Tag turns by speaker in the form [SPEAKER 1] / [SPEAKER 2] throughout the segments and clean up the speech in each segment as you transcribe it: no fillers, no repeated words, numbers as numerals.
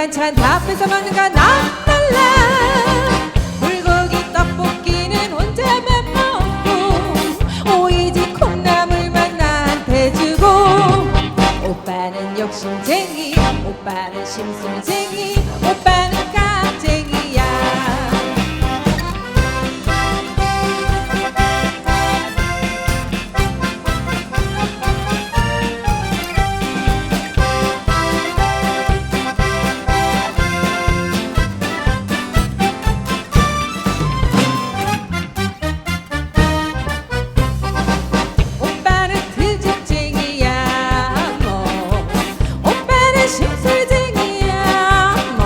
[SPEAKER 1] 반찬 다 뺏어 먹는가 남달라. 불고기 떡볶이는 혼자만 먹고 오이지 콩나물만 나한테 주고. 오빠는 욕심쟁이, 오빠는 심술쟁이, 오빠는 깍쟁이야. 오빠는 트집쟁이야 뭐, 오빠는 심술쟁이야 뭐.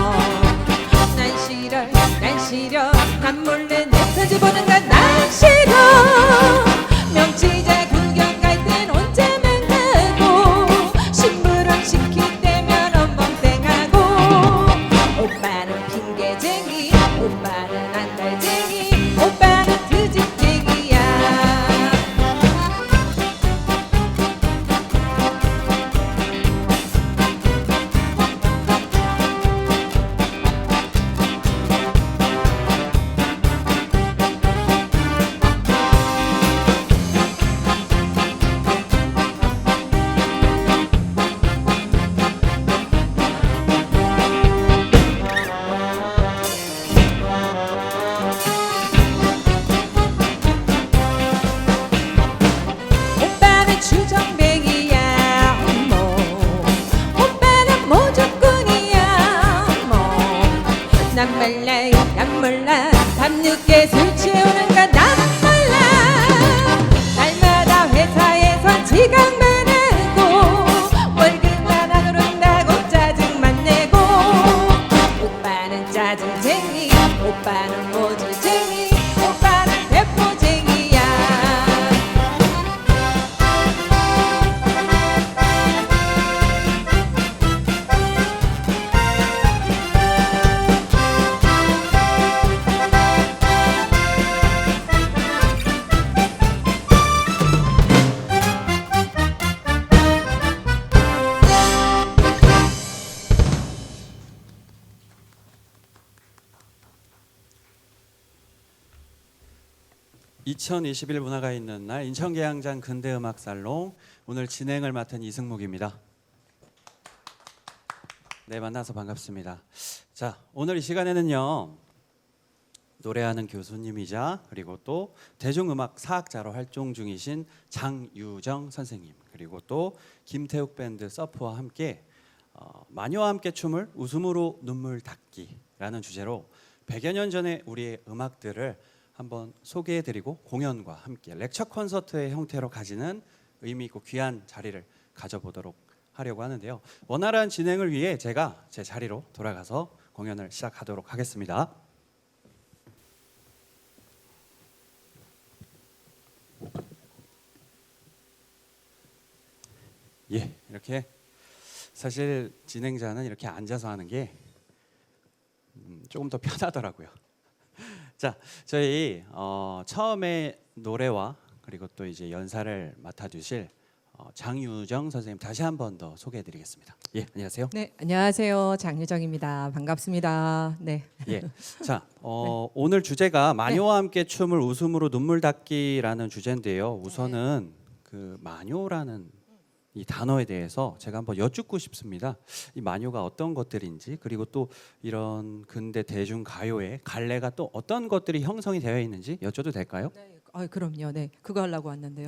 [SPEAKER 1] 난 싫어 난 몰래 내 편지 보는 건 난 싫어. 명치자 구경 갈 땐 혼자만 가고 심부름 시킬 때면 엉벙땡하고. 오빠는 핑계쟁이, 오빠는 안달쟁이, 오빠는 트집쟁이야. 오빠는 주정뱅이야 뭐, 오빠는 모조꾼이야 뭐. 난 몰라 밤늦게 술 취우는가 난 몰라. 날마다 회사에서 지각만 하고 월급만 안 오른다고 짜증만 내고. 오빠는 짜증쟁이, 오빠는 모조쟁이, 오빠는 대포쟁이야.
[SPEAKER 2] (2021) 문화가 있는 날 인천계양장 근대음악살롱 오늘 진행을 맡은 이승묵입니다. 네, 만나서 반갑습니다. 자, 오늘 이 시간에는요 노래하는 교수님이자 그리고 또 대중음악 사학자로 활동 중이신 장유정 선생님, 그리고 또 김태욱 밴드 서프와 함께 마녀와 함께 춤을 웃음으로 눈물 닦기라는 주제로 100여 년 전에 우리의 음악들을 한번 소개해드리고 공연과 함께 렉처 콘서트의 형태로 가지는 의미 있고 귀한 자리를 가져보도록 하려고 하는데요. 원활한 진행을 위해 제가 제 자리로 돌아가서 공연을 시작하도록 하겠습니다. 예, 이렇게 사실 진행자는 이렇게 앉아서 하는 게 조금 더 편하더라고요. 자, 저희 처음에 노래와 그리고 또 이제 연사를 맡아주실 장유정 선생님 다시 한 번 더 소개해드리겠습니다. 예, 안녕하세요.
[SPEAKER 1] 네, 안녕하세요. 장유정입니다. 반갑습니다. 네.
[SPEAKER 2] 예, 자, 오늘 주제가 마녀와 함께 춤을 웃음으로 눈물 닦기라는 주제인데요. 우선은 그 마녀라는 이 단어에 대해서 제가 한번 여쭙고 싶습니다. 이 마녀가 어떤 것들인지, 그리고 또 이런 근대 대중 가요의 갈래가 또 어떤 것들이 형성이 되어 있는지 여쭤도 될까요?
[SPEAKER 1] 네, 그럼요. 네, 그거 하려고 왔는데요.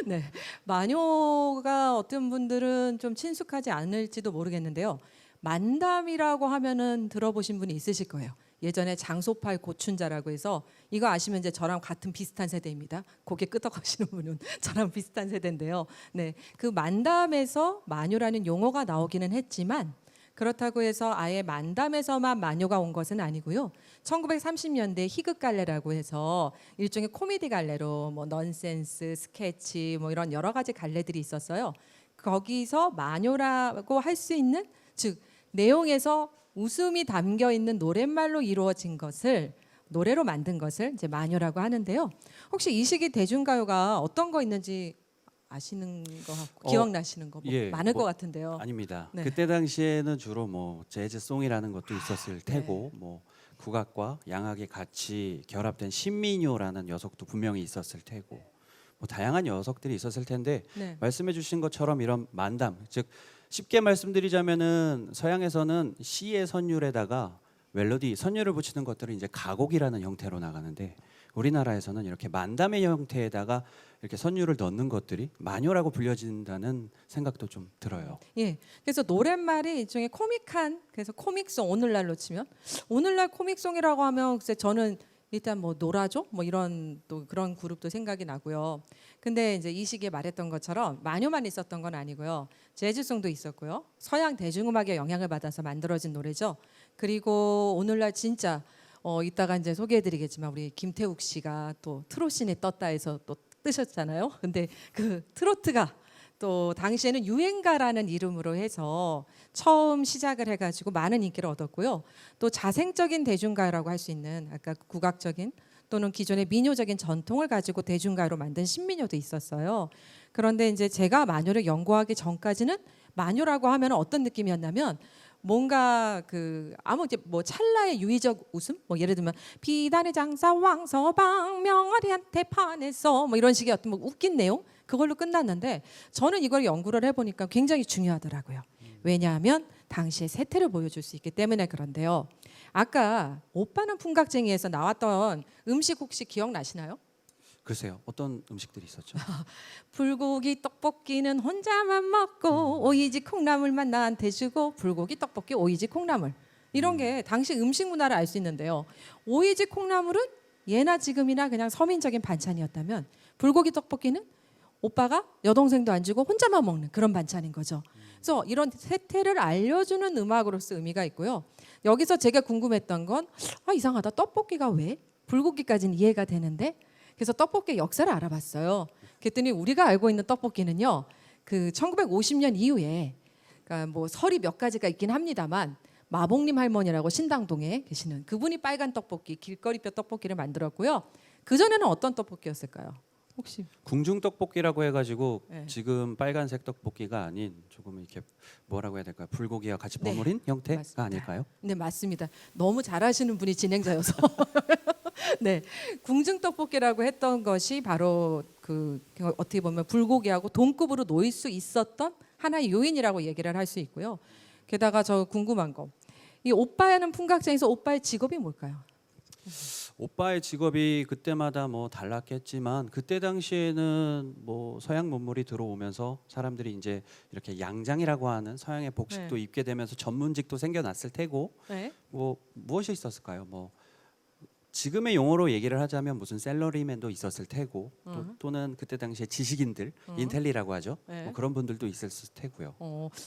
[SPEAKER 1] 네, 마녀가 어떤 분들은 좀 친숙하지 않을지도 모르겠는데요. 만담이라고 하면은 들어보신 분이 있으실 거예요. 예전에 장소팔 고춘자라고 해서, 이거 아시면 이제 저랑 같은 비슷한 세대입니다. 고개 끄덕하시는 분은 저랑 비슷한 세대인데요. 네, 그 만담에서 마녀라는 용어가 나오기는 했지만 그렇다고 해서 아예 만담에서만 마녀가 온 것은 아니고요. 1930년대 희극 갈래라고 해서 일종의 코미디 갈래로 뭐 넌센스, 스케치 뭐 이런 여러 가지 갈래들이 있었어요. 거기서 마녀라고 할 수 있는, 즉 내용에서 웃음이 담겨 있는 노랫말로 이루어진 것을, 노래로 만든 것을 이제 마녀라고 하는데요. 혹시 이 시기 대중가요가 어떤 거 있는지 아시는 거 같고
[SPEAKER 2] 어,
[SPEAKER 1] 기억나시는 거 뭐
[SPEAKER 2] 예,
[SPEAKER 1] 많을
[SPEAKER 2] 뭐,
[SPEAKER 1] 것 같은데요.
[SPEAKER 2] 아닙니다.
[SPEAKER 1] 네.
[SPEAKER 2] 그때 당시에는 주로 뭐 재즈송이라는 것도 있었을 테고 뭐 국악과 양악이 같이 결합된 신민요라는 녀석도 분명히 있었을 테고 뭐 다양한 녀석들이 있었을 텐데
[SPEAKER 1] 네.
[SPEAKER 2] 말씀해주신 것처럼 이런 만담, 즉 쉽게 말씀드리자면은 서양에서는 시의 선율에다가 멜로디 선율을 붙이는 것들을 이제 가곡이라는 형태로 나가는데 우리나라에서는 이렇게 만담의 형태에다가 이렇게 선율을 넣는 것들이 만요라고 불려진다는 생각도 좀 들어요.
[SPEAKER 1] 예. 그래서 노랫말이 일종의 코믹한 그래서 코믹송 오늘날로 치면 오늘날 코믹송이라고 하면 글쎄 저는 일단 뭐 노라조 뭐 이런 또 그런 그룹도 생각이 나고요. 근데 이제 이 시기에 말했던 것처럼 만요만 있었던 건 아니고요. 재즈송도 있었고요. 서양 대중음악의 영향을 받아서 만들어진 노래죠. 그리고 오늘날 진짜 이따가 이제 소개해드리겠지만 우리 김태욱 씨가 또 트로신에 떴다 해서 또 뜨셨잖아요. 근데 그 트로트가 또 당시에는 유행가라는 이름으로 해서 처음 시작을 해가지고 많은 인기를 얻었고요. 또 자생적인 대중가요라고 할 수 있는 아까 국악적인 또는 기존의 민요적인 전통을 가지고 대중가요로 만든 신민요도 있었어요. 그런데 이제 제가 만요를 연구하기 전까지는 만요라고 하면 어떤 느낌이었냐면 뭔가 그 아무 이제 뭐 찰나의 유의적 웃음 뭐 예를 들면 비단의 장사 왕서방 명아리한테 반해서 뭐 이런 식의 어떤 뭐 웃긴 내용 그걸로 끝났는데 저는 이걸 연구를 해보니까 굉장히 중요하더라고요. 왜냐하면 당시의 세태를 보여줄 수 있기 때문에 그런데요. 아까 오빠는 풍각쟁이에서 나왔던 음식 혹시 기억나시나요?
[SPEAKER 2] 글쎄요, 어떤 음식들이 있었죠?
[SPEAKER 1] 불고기 떡볶이는 혼자만 먹고 오이지 콩나물만 나한테 주고 불고기 떡볶이 오이지 콩나물 이런 게 당시 음식 문화를 알 수 있는데요. 오이지 콩나물은 예나 지금이나 그냥 서민적인 반찬이었다면 불고기 떡볶이는 오빠가 여동생도 안 주고 혼자만 먹는 그런 반찬인 거죠. 그래서 이런 세태를 알려주는 음악으로서 의미가 있고요. 여기서 제가 궁금했던 건 이상하다. 떡볶이가 왜? 불고기까지는 이해가 되는데 그래서 떡볶이의 역사를 알아봤어요. 그랬더니 우리가 알고 있는 떡볶이는요. 그 1950년 이후에 그러니까 뭐 설이 몇 가지가 있긴 합니다만 마봉님 할머니라고 신당동에 계시는 그분이 빨간 떡볶이, 길거리뼈 떡볶이를 만들었고요. 그 전에는 어떤 떡볶이였을까요? 혹시
[SPEAKER 2] 궁중 떡볶이라고 해가지고
[SPEAKER 1] 네.
[SPEAKER 2] 지금 빨간색 떡볶이가 아닌 조금 이렇게 뭐라고 해야 될까요? 불고기와 같이
[SPEAKER 1] 네,
[SPEAKER 2] 버무린 형태가
[SPEAKER 1] 맞습니다.
[SPEAKER 2] 아닐까요?
[SPEAKER 1] 네 맞습니다. 너무 잘하시는 분이 진행자여서 네 궁중 떡볶이라고 했던 것이 바로 그 어떻게 보면 불고기하고 동급으로 놓일 수 있었던 하나의 요인이라고 얘기를 할 수 있고요. 게다가 저 궁금한 거 이 오빠는 풍각장에서 오빠의 직업이 뭘까요?
[SPEAKER 2] 오빠의 직업이 그때마다 뭐 달랐겠지만 그때 당시에는 뭐 서양 문물이 들어오면서 사람들이 이제 이렇게 양장이라고 하는 서양의 복식도
[SPEAKER 1] 네.
[SPEAKER 2] 입게 되면서 전문직도 생겨났을 테고
[SPEAKER 1] 네.
[SPEAKER 2] 뭐 무엇이 있었을까요? 뭐 지금의 용어로 얘기를 하자면 무슨 셀러리맨도 있었을 테고 또는 그때 당시에 지식인들 인텔리라고 하죠.
[SPEAKER 1] 네.
[SPEAKER 2] 뭐 그런 분들도 있었을 테고요.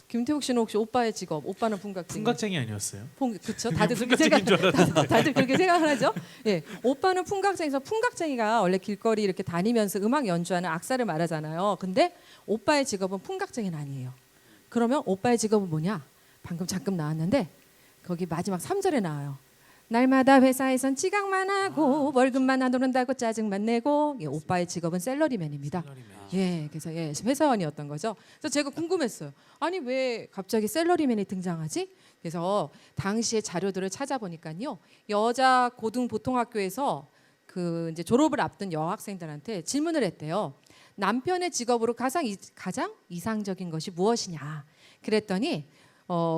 [SPEAKER 1] 김태욱 씨는 혹시 오빠의 직업 오빠는 풍각쟁이
[SPEAKER 3] 풍각쟁이 아니었어요?
[SPEAKER 1] 그렇죠. 다들 그렇게 생각 다들 그렇게 생각을 하죠. 예, 오빠는 풍각쟁이에서 풍각쟁이가 원래 길거리 이렇게 다니면서 음악 연주하는 악사를 말하잖아요. 근데 오빠의 직업은 풍각쟁이는 아니에요. 그러면 오빠의 직업은 뭐냐? 방금 잠깐 나왔는데 거기 마지막 3절에 나와요. 날마다 회사에선 지각만 하고 월급만 안 오른다고 짜증만 내고 예, 오빠의 직업은 셀러리맨입니다. 예, 그래서 예, 회사원이었던 거죠. 그래서 제가 궁금했어요. 아니 왜 갑자기 셀러리맨이 등장하지? 그래서 당시의 자료들을 찾아보니까요, 여자 고등 보통학교에서 그 이제 졸업을 앞둔 여학생들한테 질문을 했대요. 남편의 직업으로 가장 이상적인 것이 무엇이냐? 그랬더니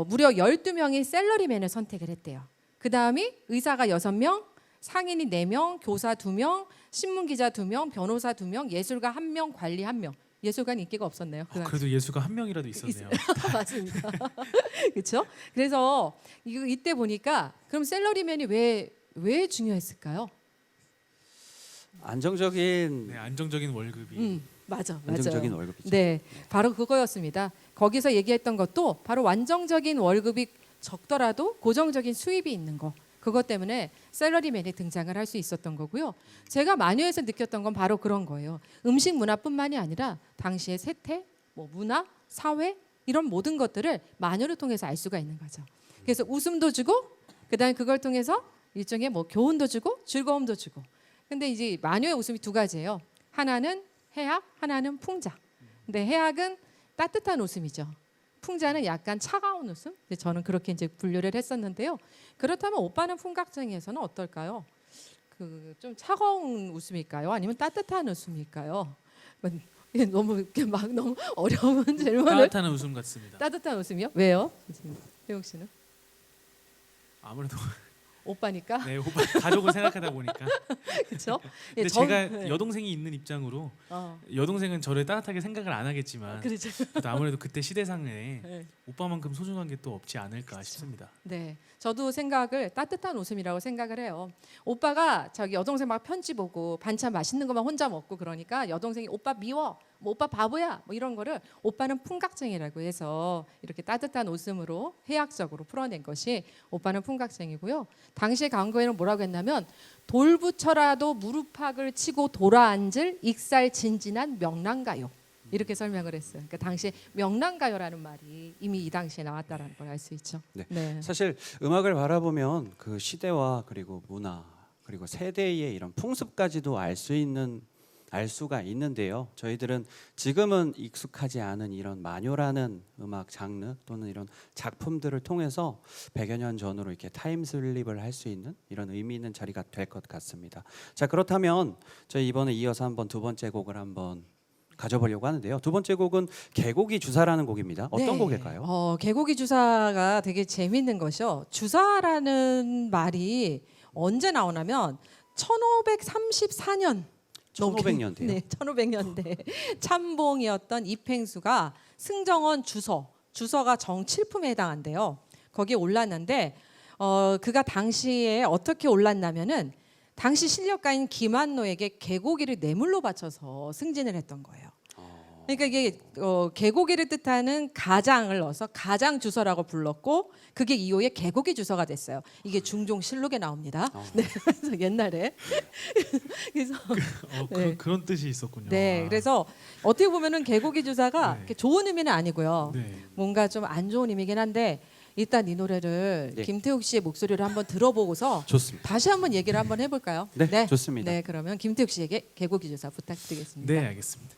[SPEAKER 1] 무려 12명이 셀러리맨을 선택을 했대요. 그 다음이 의사가 6명, 상인이 4명, 교사 2명, 신문기자 2명, 변호사 2명, 예술가 1명, 관리 1명. 예술가는 인기가 없었네요.
[SPEAKER 3] 그래도 예수가 한 명이라도 있었네요.
[SPEAKER 1] 맞습니다. 그렇죠? 그래서 이때 보니까 그럼 셀러리맨이 왜 중요했을까요?
[SPEAKER 2] 안정적인
[SPEAKER 3] 네, 안정적인 월급이
[SPEAKER 1] 맞아요.
[SPEAKER 2] 안정적인 월급이죠.
[SPEAKER 1] 네, 바로 그거였습니다. 거기서 얘기했던 것도 바로 안정적인 월급이 적더라도 고정적인 수입이 있는 거. 그것 때문에 셀러리맨이 등장을 할 수 있었던 거고요. 제가 만요에서 느꼈던 건 바로 그런 거예요. 음식 문화뿐만이 아니라 당시의 세태, 뭐 문화, 사회 이런 모든 것들을 만요를 통해서 알 수가 있는 거죠. 그래서 웃음도 주고 그다음에 그걸 통해서 일종의 뭐 교훈도 주고 즐거움도 주고. 근데 이제 만요의 웃음이 두 가지예요. 하나는 해악, 하나는 풍자. 근데 해악은 따뜻한 웃음이죠. 풍자는 약간 차가운 웃음. 근데 저는 그렇게 이제 분류를 했었는데요. 그렇다면 오빠는 풍각쟁이에서는 어떨까요? 그 좀 차가운 웃음일까요? 아니면 따뜻한 웃음일까요? 너무 이렇게 막 너무 어려운 질문을.
[SPEAKER 3] 따뜻한 웃음 같습니다.
[SPEAKER 1] 따뜻한 웃음이요? 왜요? 혜용 씨는?
[SPEAKER 3] 아무래도
[SPEAKER 1] 오빠니까.
[SPEAKER 3] 네, 오빠 가족을 생각하다 보니까.
[SPEAKER 1] 그렇죠?
[SPEAKER 3] 근데 제가 여동생이 있는 입장으로
[SPEAKER 1] 어,
[SPEAKER 3] 여동생은 저를 따뜻하게 생각을 안 하겠지만
[SPEAKER 1] 그렇죠.
[SPEAKER 3] 그래도 아무래도 그때 시대상에
[SPEAKER 1] 네.
[SPEAKER 3] 오빠만큼 소중한 게 또 없지 않을까 싶습니다.
[SPEAKER 1] 네, 저도 생각을 따뜻한 웃음이라고 생각을 해요. 오빠가 저기 여동생 막 편지 보고 반찬 맛있는 것만 혼자 먹고 그러니까 여동생이 오빠 미워, 뭐 오빠 바보야, 뭐 이런 거를 오빠는 풍각쟁이라고 해서 이렇게 따뜻한 웃음으로 해학적으로 풀어낸 것이 오빠는 풍각쟁이고요. 당시 광고에는 뭐라고 했냐면 돌부처라도 무릎팍을 치고 돌아앉을 익살진진한 명랑가요. 이렇게 설명을 했어요. 그러니까 당시 명랑가요라는 말이 이미 이 당시에 나왔다라는 걸 알 수 있죠.
[SPEAKER 2] 네. 사실 음악을 바라보면 그 시대와 그리고 문화 그리고 세대의 이런 풍습까지도 알 수가 있는데요. 저희들은 지금은 익숙하지 않은 이런 마녀라는 음악 장르 또는 이런 작품들을 통해서 100여 년 전으로 이렇게 타임슬립을 할 수 있는 이런 의미 있는 자리가 될 것 같습니다. 자, 그렇다면 저희 이번에 이어서 한번 두 번째 곡을 한번 가져보려고 하는데요. 두 번째 곡은 개고기 주사라는 곡입니다. 어떤
[SPEAKER 1] 네.
[SPEAKER 2] 곡일까요?
[SPEAKER 1] 개고기 주사가 되게 재밌는 것이요. 주사라는 말이 언제 나오냐면 1534년
[SPEAKER 2] 1500년대요.
[SPEAKER 1] 네, 1500년대 참봉이었던 이팽수가 승정원 주서가 정칠품에 해당한대요. 거기에 올랐는데 그가 당시에 어떻게 올랐냐면은 당시 실력가인 김한노에게 개고기를 뇌물로 바쳐서 승진을 했던 거예요. 그러니까 이게 개고기를 뜻하는 가장을 넣어서 가장 주서라고 불렀고 그게 이후에 개고기 주서가 됐어요. 이게 중종실록에 나옵니다. 네, 그래서 옛날에 그래서 네.
[SPEAKER 3] 그런 뜻이 있었군요.
[SPEAKER 1] 네, 그래서 어떻게 보면은 개고기 주사가
[SPEAKER 3] 네.
[SPEAKER 1] 이렇게 좋은 의미는 아니고요.
[SPEAKER 3] 네.
[SPEAKER 1] 뭔가 좀 안 좋은 의미긴 한데 일단 이 노래를
[SPEAKER 2] 네.
[SPEAKER 1] 김태욱 씨의 목소리를 한번 들어보고서
[SPEAKER 2] 좋습니다.
[SPEAKER 1] 다시 한번 얘기를 한번 해볼까요?
[SPEAKER 2] 네, 좋습니다.
[SPEAKER 1] 네, 그러면 김태욱 씨에게 개고기 주사 부탁드리겠습니다.
[SPEAKER 3] 네, 알겠습니다.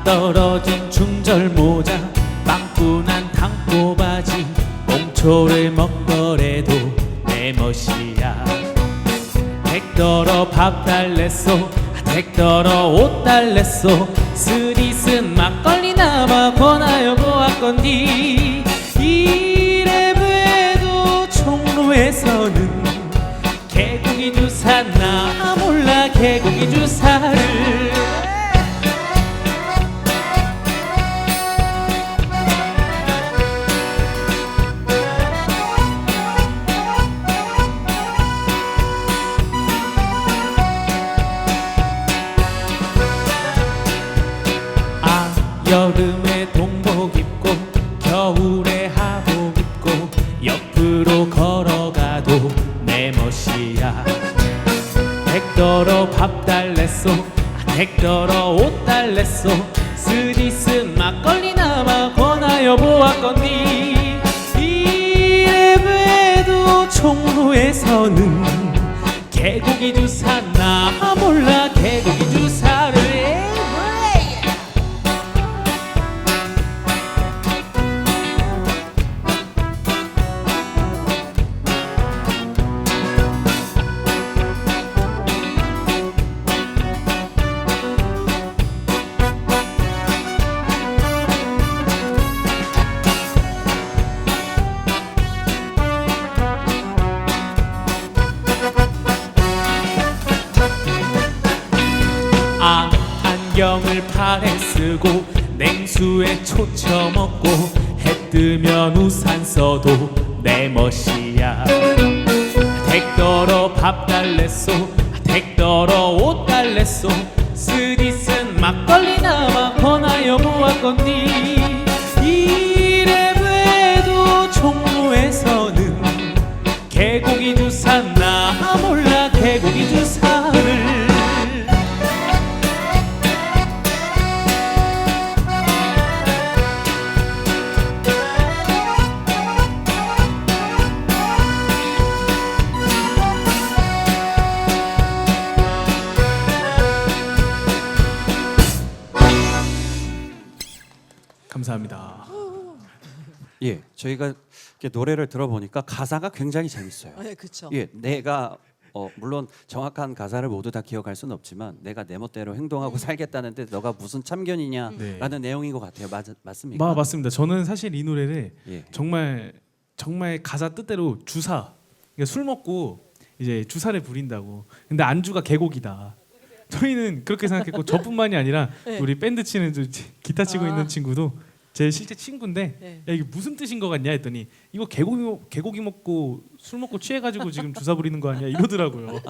[SPEAKER 3] 떨어진 중절 모자 빵꾸난 당꼬바지 꽁초를 먹더라도 내 멋이야 댁더러 밥 달랬소 댁더러 옷 달랬소 스리슨 막걸리나마 권하여 보았건디 이래봬도 종로에서는 개고기 주사 나 몰라 개고기 주사를 여름에 동복 입고 겨울에 하복 입고 옆으로 걸어가도 내 멋이야 댁더러 밥 달랬소 댁더러 옷 달랬소 스디슨 막걸리나마 권하여 보았건디 이래봬도 종로에서는 개고기 주사 나 몰라 개고기 주사를 안경을 팔에 쓰고 냉수에 초쳐 먹고 해 뜨면 우산 써도 내 멋이야 댁더러 밥 달랬소 댁더러 옷 달랬소 스디슨 막걸리나마 권하여 보았건디 이래봬도 종 감사합니다.
[SPEAKER 2] 예, 저희가 이렇게 노래를 들어보니까 가사가 굉장히 재밌어요.
[SPEAKER 1] 네, 그렇죠.
[SPEAKER 2] 예, 내가 물론 정확한 가사를 모두 다 기억할 수는 없지만 내가 내 멋대로 행동하고 살겠다는데 너가 무슨 참견이냐라는
[SPEAKER 3] 네.
[SPEAKER 2] 내용인 것 같아요. 맞습니까?
[SPEAKER 3] 맞습니다. 저는 사실 이 노래를
[SPEAKER 2] 예.
[SPEAKER 3] 정말 가사 뜻대로 주사, 그러니까 술 먹고 이제 주사를 부린다고. 근데 안주가 계곡이다. 저희는 그렇게 생각했고 저뿐만이 아니라
[SPEAKER 1] 네.
[SPEAKER 3] 우리 밴드 치는 기타 치고
[SPEAKER 1] 아.
[SPEAKER 3] 있는 친구도 제 실제 친구인데
[SPEAKER 1] 네.
[SPEAKER 3] 야 이게 무슨 뜻인 것 같냐 했더니 이거 계곡이 먹고 술 먹고 취해가지고 지금 주사 부리는 거 아니야 이러더라고요.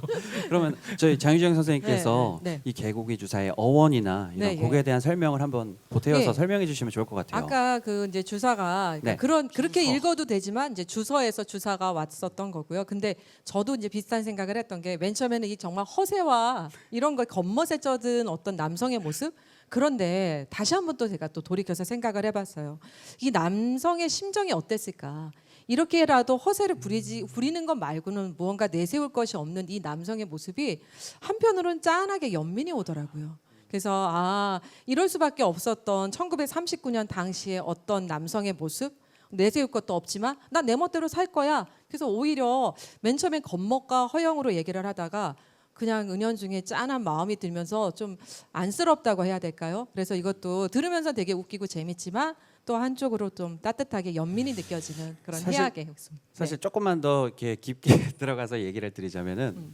[SPEAKER 2] 그러면 저희 장유정 선생님께서
[SPEAKER 1] 네, 네, 네.
[SPEAKER 2] 이 개고기 주사의 어원이나 이런
[SPEAKER 1] 네,
[SPEAKER 2] 곡에 대한 설명을 한번 보태어서
[SPEAKER 1] 네.
[SPEAKER 2] 설명해 주시면 좋을 것 같아요.
[SPEAKER 1] 아까 그 이제 주사가 그러니까
[SPEAKER 2] 네.
[SPEAKER 1] 그렇게
[SPEAKER 2] 주서.
[SPEAKER 1] 읽어도 되지만 이제 주서에서 주사가 왔었던 거고요. 근데 저도 이제 비슷한 생각을 했던 게 맨 처음에는 이 정말 허세와 이런 걸 겉멋에 쪄든 어떤 남성의 모습. 그런데 다시 한번 또 제가 또 돌이켜서 생각을 해봤어요. 이 남성의 심정이 어땠을까? 이렇게라도 허세를 부리는 것 말고는 무언가 내세울 것이 없는 이 남성의 모습이 한편으로는 짠하게 연민이 오더라고요. 그래서 이럴 수밖에 없었던 1939년 당시에 어떤 남성의 모습 내세울 것도 없지만 난 내 멋대로 살 거야. 그래서 오히려 맨 처음엔 겉멋과 허영으로 얘기를 하다가 그냥 은연중에 짠한 마음이 들면서 좀 안쓰럽다고 해야 될까요? 그래서 이것도 들으면서 되게 웃기고 재밌지만 또 한쪽으로 좀 따뜻하게 연민이 느껴지는 그런
[SPEAKER 2] 사실-
[SPEAKER 1] 해악의 흡수.
[SPEAKER 2] 사실 조금만 더 이렇게 깊게 들어가서 얘기를 드리자면은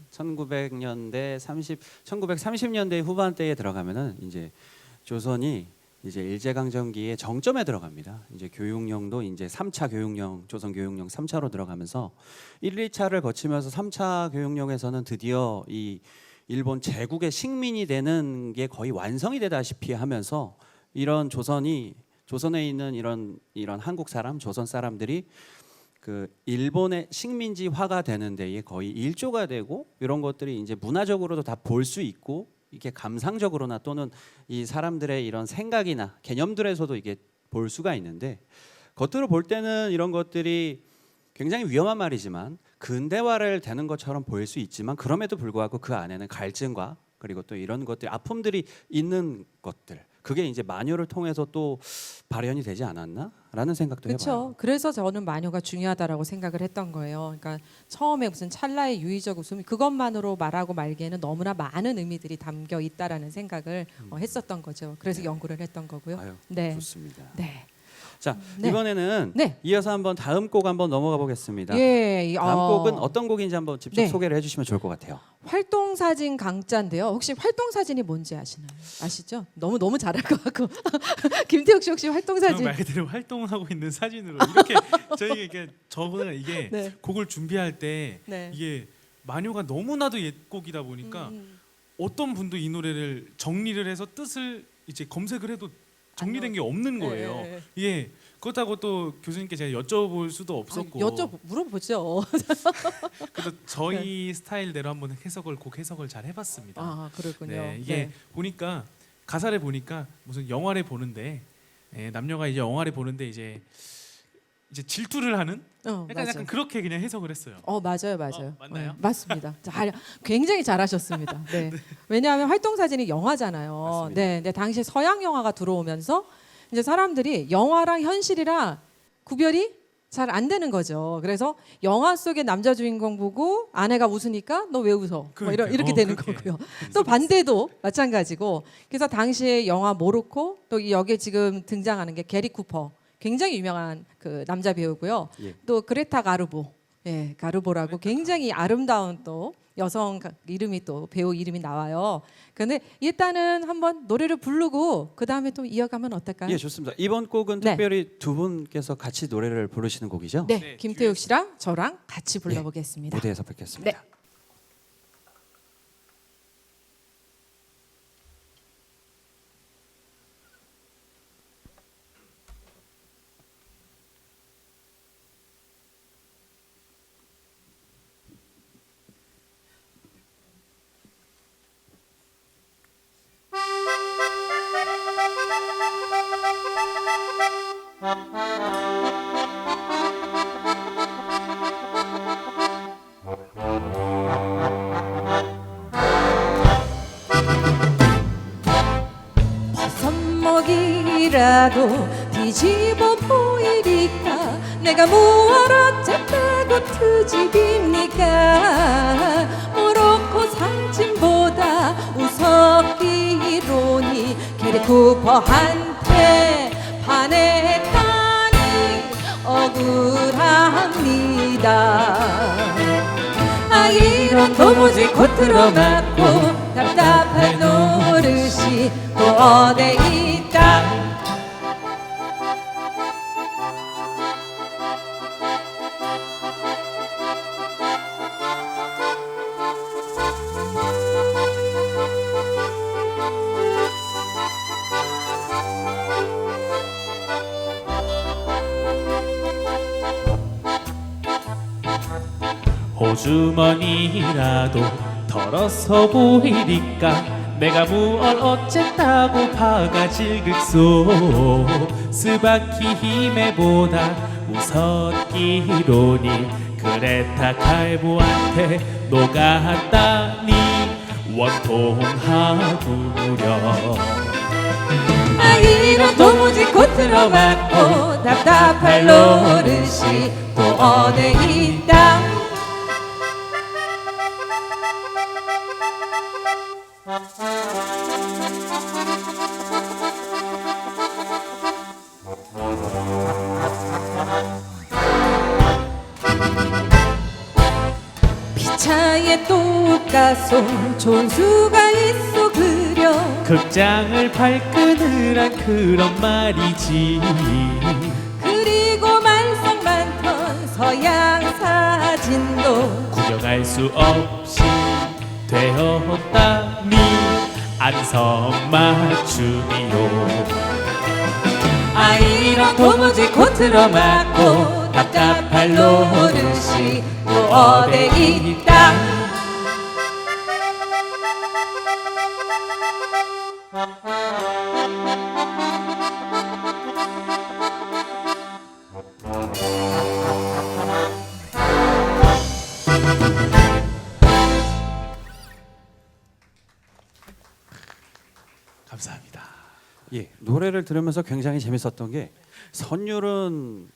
[SPEAKER 2] 1930년대 후반대에 들어가면은 이제 조선이 이제 일제강점기의 정점에 들어갑니다. 이제 교육령도 이제 3차 교육령, 조선 교육령 3차로 들어가면서 1, 2차를 거치면서 3차 교육령에서는 드디어 이 일본 제국의 식민이 되는 게 거의 완성이 되다시피 하면서 이런 조선에 있는 이런 한국 사람, 조선 사람들이 그 일본의 식민지화가 되는 데에 거의 일조가 되고 이런 것들이 이제 문화적으로도 다 볼 수 있고 이게 감상적으로나 또는 이 사람들의 이런 생각이나 개념들에서도 이게 볼 수가 있는데 겉으로 볼 때는 이런 것들이 굉장히 위험한 말이지만 근대화를 되는 것처럼 보일 수 있지만 그럼에도 불구하고 그 안에는 갈증과 그리고 또 이런 것들 아픔들이 있는 것들 그게 이제 마녀를 통해서 또 발현이 되지 않았나라는 생각도
[SPEAKER 1] 그렇죠.
[SPEAKER 2] 해봐요.
[SPEAKER 1] 그래서 저는 마녀가 중요하다라고 생각을 했던 거예요. 그러니까 처음에 무슨 찰나의 유의적 웃음 그것만으로 말하고 말기에는 너무나 많은 의미들이 담겨 있다라는 생각을 했었던 거죠. 그래서 연구를 했던 거고요.
[SPEAKER 2] 아유,
[SPEAKER 1] 네,
[SPEAKER 2] 좋습니다.
[SPEAKER 1] 네,
[SPEAKER 2] 자
[SPEAKER 1] 네.
[SPEAKER 2] 이번에는
[SPEAKER 1] 네.
[SPEAKER 2] 이어서 한번 다음 곡 한번 넘어가 보겠습니다.
[SPEAKER 1] 예,
[SPEAKER 2] 다음 곡은 어떤 곡인지 한번 직접
[SPEAKER 1] 네.
[SPEAKER 2] 소개를 해주시면 좋을 것 같아요.
[SPEAKER 1] 활동 사진 강짜인데요. 혹시 활동 사진이 뭔지 아시나요? 아시죠? 너무 잘할 것 같고 김태욱 씨 혹시 활동
[SPEAKER 3] 저는
[SPEAKER 1] 사진?
[SPEAKER 3] 말 그대로 활동하고 있는 사진으로 이렇게 저희 저는 이게
[SPEAKER 1] 네.
[SPEAKER 3] 곡을 준비할 때
[SPEAKER 1] 네.
[SPEAKER 3] 이게 마녀가 너무나도 옛곡이다 보니까 어떤 분도 이 노래를 정리를 해서 뜻을 이제 검색을 해도 정리된 게 없는 거예요.
[SPEAKER 1] 네.
[SPEAKER 3] 예. 그렇다고 또 교수님께 제가 여쭤볼 수도 없었고
[SPEAKER 1] 물어보죠.
[SPEAKER 3] 그래서 저희 스타일대로 한번 곡 해석을 잘 해봤습니다.
[SPEAKER 1] 아 그렇군요.
[SPEAKER 3] 네, 이게
[SPEAKER 1] 네.
[SPEAKER 3] 보니까 가사를 보니까 무슨 영화를 보는데 남녀가 이제 영화를 보는데 이제 질투를 하는 약간 그렇게 그냥 해석을 했어요.
[SPEAKER 1] 맞아요.
[SPEAKER 3] 맞나요?
[SPEAKER 1] 맞습니다. 굉장히 잘하셨습니다. 네. 왜냐하면 활동 사진이 영화잖아요.
[SPEAKER 2] 맞습니다.
[SPEAKER 1] 네, 근데 당시 서양 영화가 들어오면서 이제 사람들이 영화랑 현실이랑 구별이 잘 안 되는 거죠. 그래서 영화 속의 남자 주인공 보고 아내가 웃으니까 너 왜 웃어? 뭐
[SPEAKER 3] 그러니까요.
[SPEAKER 1] 이렇게 되는
[SPEAKER 3] 그렇게.
[SPEAKER 1] 거고요. 또 반대도 마찬가지고. 그래서 당시에 영화 모로코 또 여기에 지금 등장하는 게 게리 쿠퍼. 굉장히 유명한 그 남자 배우고요.
[SPEAKER 2] 예.
[SPEAKER 1] 또 그레타 가르보, 가르보라고 굉장히 아름다운 또 여성 이름이 또 배우 이름이 나와요. 그런데 일단은 한번 노래를 부르고 그 다음에 또 이어가면 어떨까요?
[SPEAKER 2] 예, 좋습니다. 이번 곡은
[SPEAKER 1] 네.
[SPEAKER 2] 특별히 두 분께서 같이 노래를 부르시는 곡이죠?
[SPEAKER 1] 네,
[SPEAKER 3] 네,
[SPEAKER 1] 김태욱 씨랑 저랑 같이 불러보겠습니다.
[SPEAKER 2] 무대에서 뵙겠습니다.
[SPEAKER 1] 네. 버섯먹이라도 뒤집어 보이리까 내가 무얼 어쨌다고 트집입니까 모로코 상징보다 우습기로니 게리 쿠퍼한테 반했다니 억울합니다. 이런 도무지 곧 들어맞고 답답한 노릇이 또 어디 있다.
[SPEAKER 3] 호주머니라도 덜어서 보이니까 내가 무얼 어쨌다고 바가지 긁소 스바키 힘에보다 무섭기로니 그레타 칼보한테 녹았다니 원통하구려.
[SPEAKER 1] 이런 도무지 곧 들어맞고 답답할 노릇이 또 어디 있다. 피차에 똑가소 존수가 있어 그려
[SPEAKER 3] 극장을 발끈으란 그런 말이지.
[SPEAKER 1] 그리고 말썽 많던 서양 사진도
[SPEAKER 3] 구경할 수 없이 되었다니 안성맞춤이요.
[SPEAKER 1] 이런 도무지 곧 들어맞고 답답할 노릇이 또 어디 있다.
[SPEAKER 3] 감사합니다.
[SPEAKER 2] 예, 노래를 들으면서 굉장히 재밌었던 게 선율은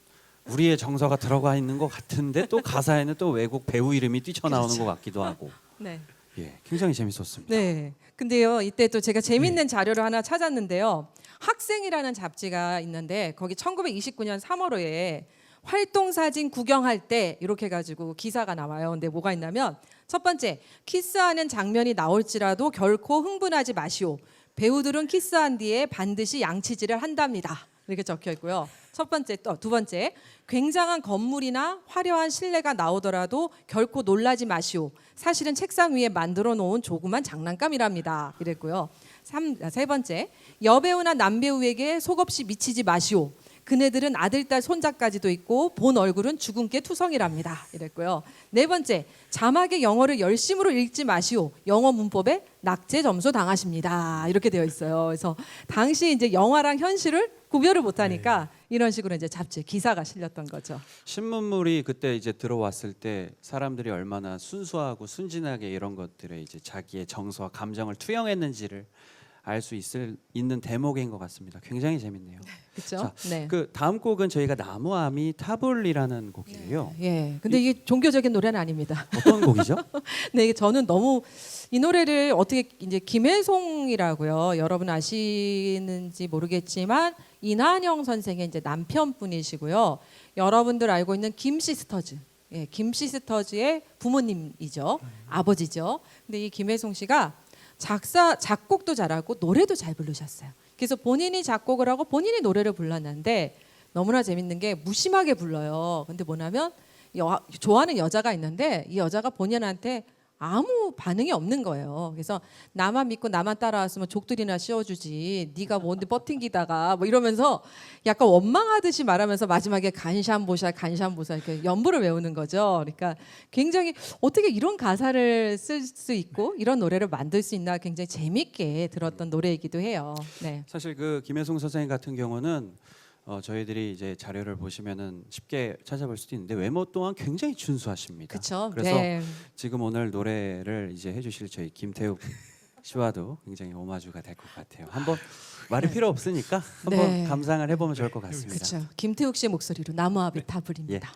[SPEAKER 2] 우리의 정서가 들어가 있는 것 같은데 또 가사에는 또 외국 배우 이름이 뛰쳐나오는 것 같기도 하고
[SPEAKER 1] 네.
[SPEAKER 2] 예, 굉장히 재밌었습니다.
[SPEAKER 1] 네. 근데요, 이때 또 제가 재밌는 자료를 하나 찾았는데요. 학생이라는 잡지가 있는데 거기 1929년 3월호에 활동 사진 구경할 때 이렇게 가지고 기사가 나와요. 근데 뭐가 있냐면 첫 번째, 키스하는 장면이 나올지라도 결코 흥분하지 마시오. 배우들은 키스한 뒤에 반드시 양치질을 한답니다. 이렇게 적혀 있고요. 첫 번째, 또 두 번째, 굉장한 건물이나 화려한 실내가 나오더라도 결코 놀라지 마시오. 사실은 책상 위에 만들어 놓은 조그만 장난감이랍니다. 이랬고요. 세 번째, 여배우나 남배우에게 속없이 미치지 마시오. 그네들은 아들, 딸, 손자까지도 있고 본 얼굴은 죽은 게 투성이랍니다. 이랬고요. 네 번째, 자막의 영어를 열심으로 읽지 마시오. 영어 문법에 낙제 점수 당하십니다. 이렇게 되어 있어요. 그래서 당시 이제 영화랑 현실을 구별을 못하니까 이런 식으로 이제 잡지 기사가 실렸던 거죠.
[SPEAKER 2] 신문물이 그때 이제 들어왔을 때 사람들이 얼마나 순수하고 순진하게 이런 것들에 이제 자기의 정서와 감정을 투영했는지를 알 수 있는 대목인 것 같습니다. 굉장히 재밌네요.
[SPEAKER 1] 그렇죠? 네.
[SPEAKER 2] 그 다음 곡은 저희가 나무아미 타블리라는 곡이에요.
[SPEAKER 1] 예. 근데 이게 종교적인 노래는 아닙니다.
[SPEAKER 2] 어떤 곡이죠?
[SPEAKER 1] 네, 저는 너무 이 노래를 어떻게 이제 김혜송이라고요. 여러분 아시는지 모르겠지만 이난영 선생의 이제 남편분이시고요. 여러분들 알고 있는 김시스터즈. 예, 김시스터즈의 부모님이죠. 아버지죠. 근데 이 김혜송 씨가 작곡도 잘하고 노래도 잘 부르셨어요. 그래서 본인이 작곡을 하고 본인이 노래를 불렀는데 너무나 재밌는 게 무심하게 불러요. 근데 뭐냐면 좋아하는 여자가 있는데 이 여자가 본인한테 아무 반응이 없는 거예요. 그래서 나만 믿고 나만 따라왔으면 족들이나 씌워주지. 네가 뭔데 버팅기다가 뭐 이러면서 약간 원망하듯이 말하면서 마지막에 간샴보살 이렇게 연부를 외우는 거죠. 그러니까 굉장히 어떻게 이런 가사를 쓸 수 있고 이런 노래를 만들 수 있나 굉장히 재밌게 들었던 노래이기도 해요. 네.
[SPEAKER 2] 사실 그 김혜송 선생님 같은 경우는 저희들이 이제 자료를 보시면은 쉽게 찾아볼 수도 있는데 외모 또한 굉장히 준수하십니다.
[SPEAKER 1] 그렇죠.
[SPEAKER 2] 그래서
[SPEAKER 1] 네.
[SPEAKER 2] 지금 오늘 노래를 이제 해주실 저희 김태욱 씨와도 굉장히 오마주가 될 것 같아요. 한번 말이 필요 없으니까 한번
[SPEAKER 1] 네.
[SPEAKER 2] 감상을 해보면 좋을 것 같습니다.
[SPEAKER 1] 그렇죠. 김태욱 씨의 목소리로 나무아비 타불입니다.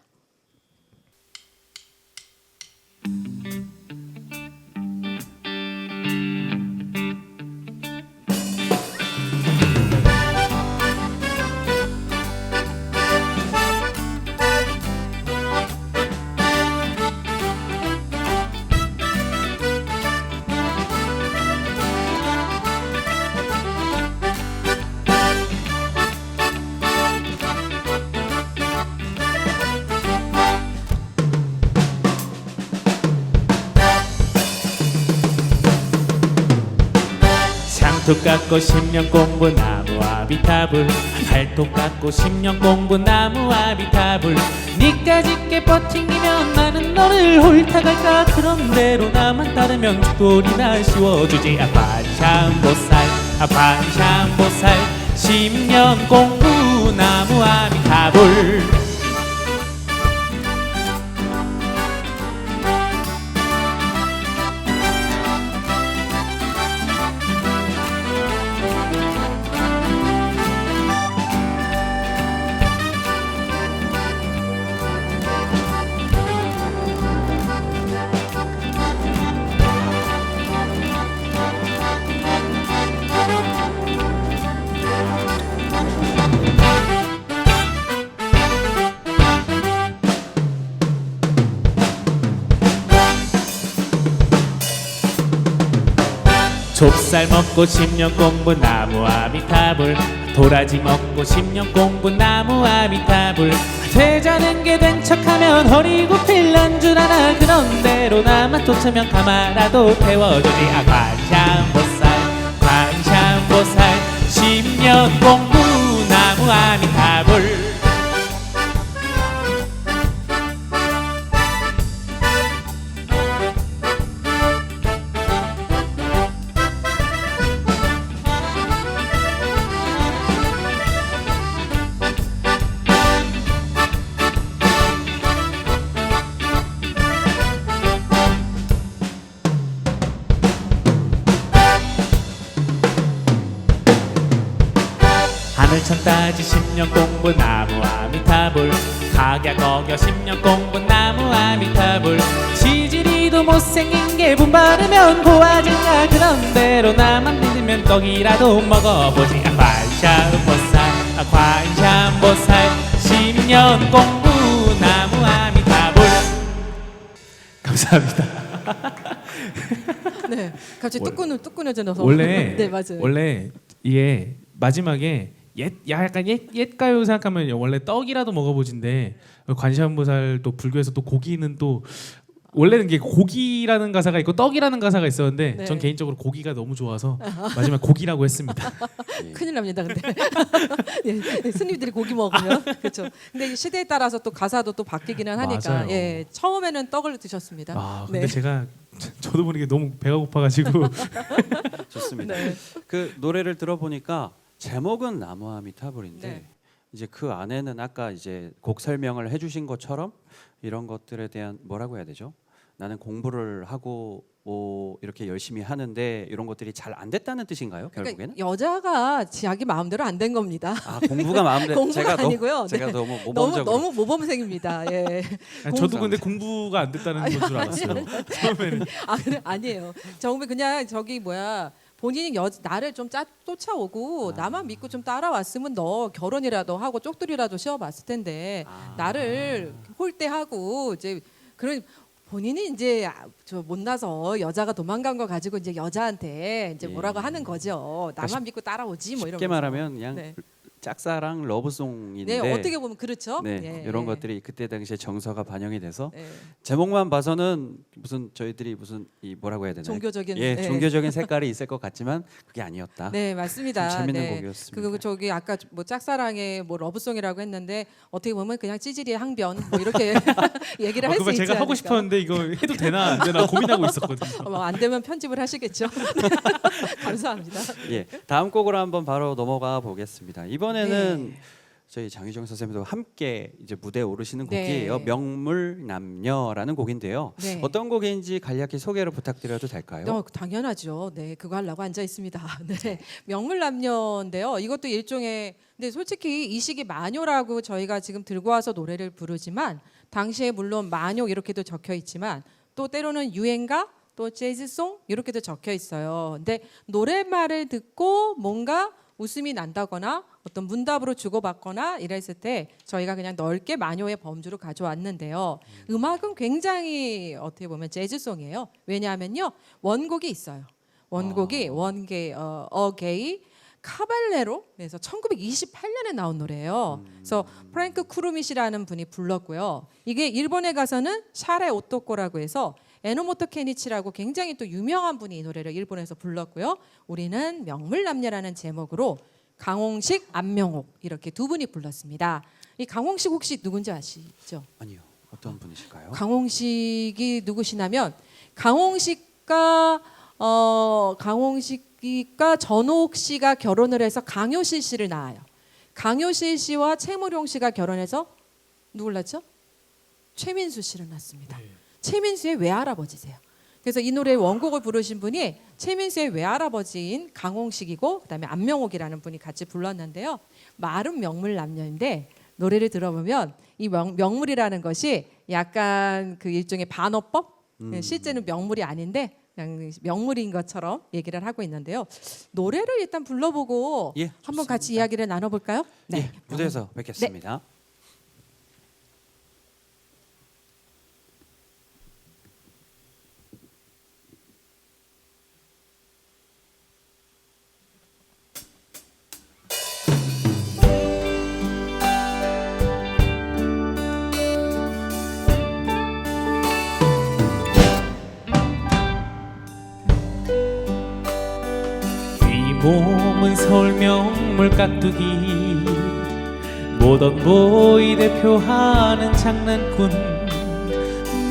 [SPEAKER 4] 상투 깎고 10년 공부 나무 아비타불 발톱 깎고 10년 공부 나무 아비타불 니까짓게 버팅기면 나는 너를 홀타갈까 그런대로 나만 따르면 죽돌이나 씌워주지 반창보살 반창보살 10년 공부 나무 아비타불 좁쌀 먹고 10년 공부 나무 아미타불 도라지 먹고 10년 공부 나무 아미타불 되자는 게 된 척하면 허리 굽힐 난 줄 아나 그런대로 나만 쫓으면 가마라도 태워주지 관ሻ보살 관샤보살 10년 공부 나무 아미타불 하늘천 따지 10년 공부 나무 아미타불 각약 어겨 10년 공부 나무 아미타불 지지리도 못생긴 게 분바르면 고아진가 그런대로 나만 믿으면 떡이라도 먹어보지 관샤보살 관샤보살 10년 공부 나무 아미타불 감사합니다.
[SPEAKER 1] 네, 갑자기 뚝 끊어져서
[SPEAKER 3] 원래
[SPEAKER 1] 네 맞아요.
[SPEAKER 3] 원래 이게 마지막에 약간 옛 가요 생각하면 원래 떡이라도 먹어보진데 관시음보살 또 불교에서 또 고기는 또 원래는 이게 고기라는 가사가 있고 떡이라는 가사가 있었는데
[SPEAKER 1] 네.
[SPEAKER 3] 전 개인적으로 고기가 너무 좋아서 마지막 고기라고 했습니다.
[SPEAKER 1] 큰일 납니다. 근데 예, 스님들이 고기 먹으면 그렇죠. 근데 이 시대에 따라서 또 가사도 또 바뀌기는 하니까
[SPEAKER 3] 맞아요.
[SPEAKER 1] 예, 처음에는 떡을 드셨습니다.
[SPEAKER 3] 아 근데
[SPEAKER 1] 네.
[SPEAKER 3] 제가 저도 모르게 너무 배가 고파가지고
[SPEAKER 2] 좋습니다.
[SPEAKER 1] 네.
[SPEAKER 2] 그 노래를 들어보니까 제목은 나무아미타불인데
[SPEAKER 1] 네.
[SPEAKER 2] 이제 그 안에는 아까 이제 곡 설명을 해주신 것처럼 이런 것들에 대한 뭐라고 해야 되죠? 나는 공부를 하고 뭐 이렇게 열심히 하는데 이런 것들이 잘 안 됐다는 뜻인가요? 결국에는?
[SPEAKER 1] 그러니까 여자가 자기 마음대로 안 된 겁니다.
[SPEAKER 2] 아 공부가 마음대로
[SPEAKER 1] 공부가 아니고요.
[SPEAKER 2] 제가
[SPEAKER 1] 네.
[SPEAKER 2] 너무 모범적으로
[SPEAKER 1] 너무 모범생입니다. 예.
[SPEAKER 3] 아니, 저도 근데 공부가 안 됐다는 건 줄 알았어요. 처음에는
[SPEAKER 1] 아니에요. 정말 그냥 저기 뭐야. 본인이 나를 좀 쫓아오고 나만 믿고 좀 따라왔으면 너 결혼이라도 하고 쪽들이라도 씌워봤을 텐데 나를 홀대하고 이제 그런 본인이 이제 저 못나서 여자가 도망간 거 가지고 이제 여자한테 이제 뭐라고 하는 거죠. 나만 믿고 따라오지 뭐 이런.
[SPEAKER 2] 쉽게 말하면 그냥
[SPEAKER 1] 네.
[SPEAKER 2] 짝사랑 러브송인데
[SPEAKER 1] 네, 어떻게 보면 그렇죠.
[SPEAKER 2] 네,
[SPEAKER 1] 예,
[SPEAKER 2] 이런
[SPEAKER 1] 예.
[SPEAKER 2] 것들이 그때 당시에 정서가 반영이 돼서
[SPEAKER 1] 예.
[SPEAKER 2] 제목만 봐서는 무슨 저희들이 무슨 이 뭐라고 해야 되나요?
[SPEAKER 1] 종교적인
[SPEAKER 2] 예,
[SPEAKER 1] 예.
[SPEAKER 2] 종교적인 색깔이 있을 것 같지만 그게 아니었다.
[SPEAKER 1] 네 맞습니다.
[SPEAKER 2] 참 재밌는
[SPEAKER 1] 네.
[SPEAKER 2] 곡이었습니다.
[SPEAKER 1] 그리고 저기 아까 뭐 짝사랑의 뭐 러브송이라고 했는데 어떻게 보면 그냥 찌질이의 항변 뭐 이렇게 얘기를 할 수
[SPEAKER 3] 그거
[SPEAKER 1] 있지
[SPEAKER 3] 제가 하고
[SPEAKER 1] 않을까.
[SPEAKER 3] 싶었는데 이거 해도 되나 안 되나 고민하고 있었거든요.
[SPEAKER 1] 안 되면 편집을 하시겠죠. 감사합니다.
[SPEAKER 2] 예, 다음 곡으로 한번 바로 넘어가 보겠습니다. 이번에는
[SPEAKER 1] 네.
[SPEAKER 2] 저희 장유정 선생님도 함께 이제 무대에 오르시는
[SPEAKER 1] 네.
[SPEAKER 2] 곡이에요. 명물남녀라는 곡인데요.
[SPEAKER 1] 네.
[SPEAKER 2] 어떤 곡인지 간략히 소개를 부탁드려도 될까요?
[SPEAKER 1] 당연하죠. 네, 그거 하려고 앉아 있습니다. 네, 명물남녀인데요. 이것도 일종의 근데 솔직히 이 시기 마녀라고 저희가 지금 들고 와서 노래를 부르지만 당시에 물론 마녀 이렇게도 적혀 있지만 또 때로는 유행가 또 재즈송 이렇게도 적혀 있어요. 근데 노랫말을 듣고 뭔가 웃음이 난다거나 어떤 문답으로 주고받거나 이랬을 때 저희가 그냥 넓게 마녀의 범주로 가져왔는데요. 음악은 굉장히 어떻게 보면 재즈송이에요. 왜냐하면요 원곡이 있어요. 원곡이 원게 어게이 카발레로 그래서 1928년에 나온 노래예요. 그래서 프랭크 쿠르미시라는 분이 불렀고요. 이게 일본에 가서는 샤레 오토코라고 해서 에노모토 케니치라고 굉장히 또 유명한 분이 이 노래를 일본에서 불렀고요. 우리는 명물남녀라는 제목으로 강홍식, 안명옥 이렇게 두 분이 불렀습니다. 이 강홍식 혹시 누군지 아시죠?
[SPEAKER 2] 아니요. 어떤 분이실까요?
[SPEAKER 1] 강홍식이 누구시냐면 강홍식과 전옥 씨가 결혼을 해서 강효실 씨를 낳아요. 강효실 씨와 최무룡 씨가 결혼해서 누굴 낳죠? 최민수 씨를 낳습니다. 최민수의 외할아버지세요. 그래서 이 노래의 원곡을 부르신 분이 최민수의 외할아버지인 강홍식이고 그다음에 안명옥이라는 분이 같이 불렀는데요. 말은 명물남녀인데 노래를 들어보면 이 명물이라는 것이 약간 그 일종의 반어법? 실제는 명물이 아닌데 그냥 명물인 것처럼 얘기를 하고 있는데요. 노래를 일단 불러보고
[SPEAKER 2] 예,
[SPEAKER 1] 한번 같이
[SPEAKER 2] 좋습니다.
[SPEAKER 1] 이야기를 나눠볼까요?
[SPEAKER 2] 예, 무대에서 뵙겠습니다.
[SPEAKER 4] 몸은 서울 명물 깍두기 모던보이 대표하는 장난꾼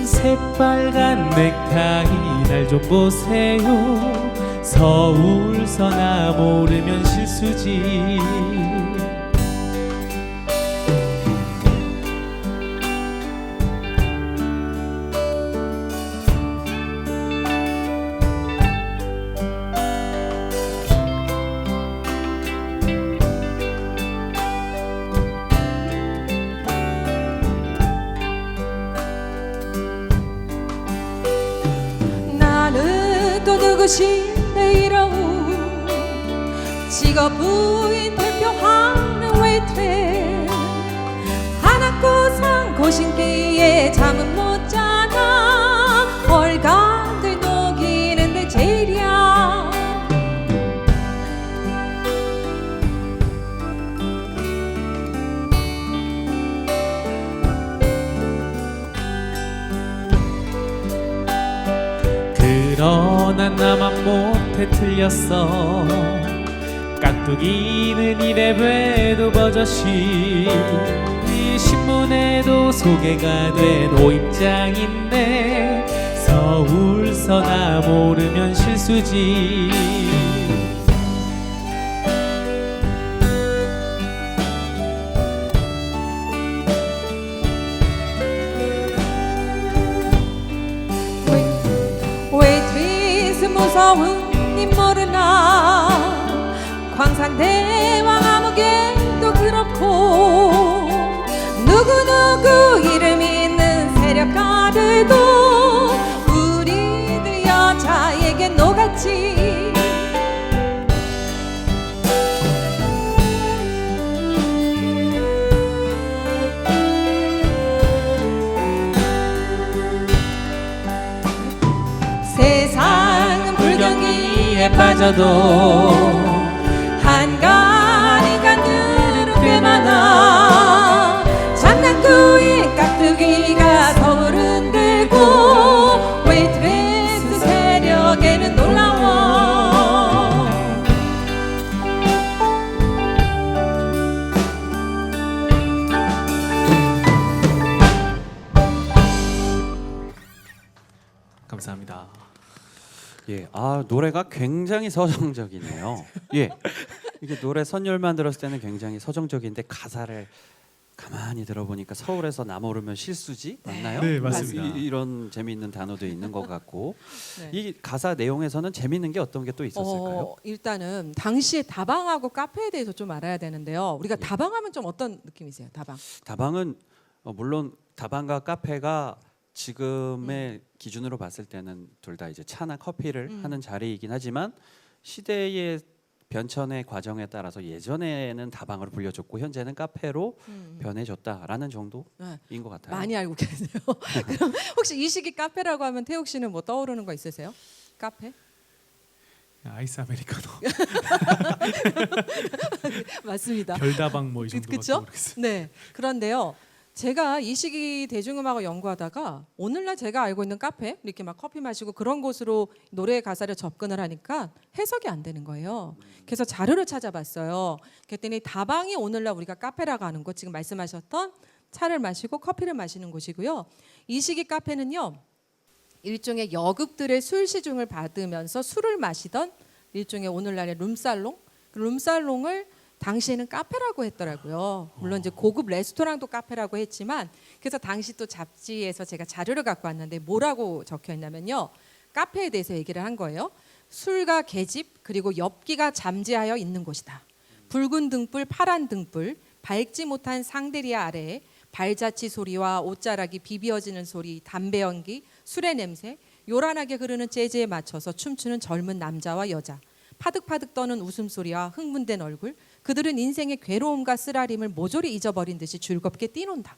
[SPEAKER 4] 새빨간 넥타이 날 좀 보세요 서울서 나 모르면 실수지
[SPEAKER 1] 나는 또 누구신데 이러우 직업부인 대표하는 웨이트레스 하나꼬상 고신기에 잠은 못 자나 헐간들 녹이는데 제일이야
[SPEAKER 4] 그러나 나만 못해 틀렸어 깍두기는 이래봬도 버젓이 이 신문에도 소개가 된 오입장인데 서울서 나 모르면 실수지
[SPEAKER 1] 웨이트리스 무서운 님 모르나 광산대왕 아무개도 그렇고 누구누구 이름 있는 세력가들도 우리들 여자에게 녹았지 세상은 불경기에 빠져도 한가한 인간들은 꽤 많아 장난꾸인 깍두기가 서울은 들고 웨이트레스 세력에는 놀라워
[SPEAKER 3] 감사합니다.
[SPEAKER 2] 예, 아 노래가 굉장히 서정적이네요. 예, 이게 노래 선율만 들었을 때는 굉장히 서정적인데 가사를 가만히 들어보니까 서울에서 나 모르면 실수지 맞나요?
[SPEAKER 3] 네, 맞습니다.
[SPEAKER 2] 이런 재미있는 단어도 있는 것 같고
[SPEAKER 1] 네.
[SPEAKER 2] 이 가사 내용에서는 재미있는 게 어떤 게 또 있었을까요?
[SPEAKER 1] 일단은 당시에 다방하고 카페에 대해서 좀 알아야 되는데요. 우리가
[SPEAKER 2] 예.
[SPEAKER 1] 다방하면 좀 어떤 느낌이세요? 다방.
[SPEAKER 2] 다방은 물론 다방과 카페가 지금의 기준으로 봤을 때는 둘 다 이제 차나 커피를 하는 자리이긴 하지만 시대의 변천의 과정에 따라서 예전에는 다방으로 불려줬고 현재는 카페로 변해줬다라는 정도인
[SPEAKER 1] 네.
[SPEAKER 2] 것 같아요.
[SPEAKER 1] 많이 알고 계세요. 그럼 혹시 이 시기 카페라고 하면 태욱 씨는 뭐 떠오르는 거 있으세요? 카페?
[SPEAKER 3] 아이스 아메리카노,
[SPEAKER 1] 맞습니다.
[SPEAKER 3] 별다방 뭐 이 정도밖에
[SPEAKER 1] 그쵸?
[SPEAKER 3] 모르겠어요.
[SPEAKER 1] 네. 그런데요. 제가 이 시기 대중음악을 연구하다가 오늘날 제가 알고 있는 카페 이렇게 막 커피 마시고 그런 곳으로 노래 가사를 접근을 하니까 해석이 안 되는 거예요. 그래서 자료를 찾아봤어요. 그랬더니 다방이 오늘날 우리가 카페라고 하는 곳 지금 말씀하셨던 차를 마시고 커피를 마시는 곳이고요. 이 시기 카페는요. 일종의 여급들의 술 시중을 받으면서 술을 마시던 일종의 오늘날의 룸살롱, 그 룸살롱을 당시에는 카페라고 했더라고요. 물론 이제 고급 레스토랑도 카페라고 했지만 그래서 당시 또 잡지에서 제가 자료를 갖고 왔는데 뭐라고 적혀 있냐면요. 카페에 대해서 얘기를 한 거예요. 술과 계집 그리고 엽기가 잠재하여 있는 곳이다. 붉은 등불, 파란 등불, 밝지 못한 상대리아 아래에 발자취 소리와 옷자락이 비비어지는 소리, 담배 연기, 술의 냄새, 요란하게 흐르는 재즈에 맞춰서 춤추는 젊은 남자와 여자, 파득파득 떠는 웃음소리와 흥분된 얼굴, 그들은 인생의 괴로움과 쓰라림을 모조리 잊어버린 듯이 즐겁게 뛰논다.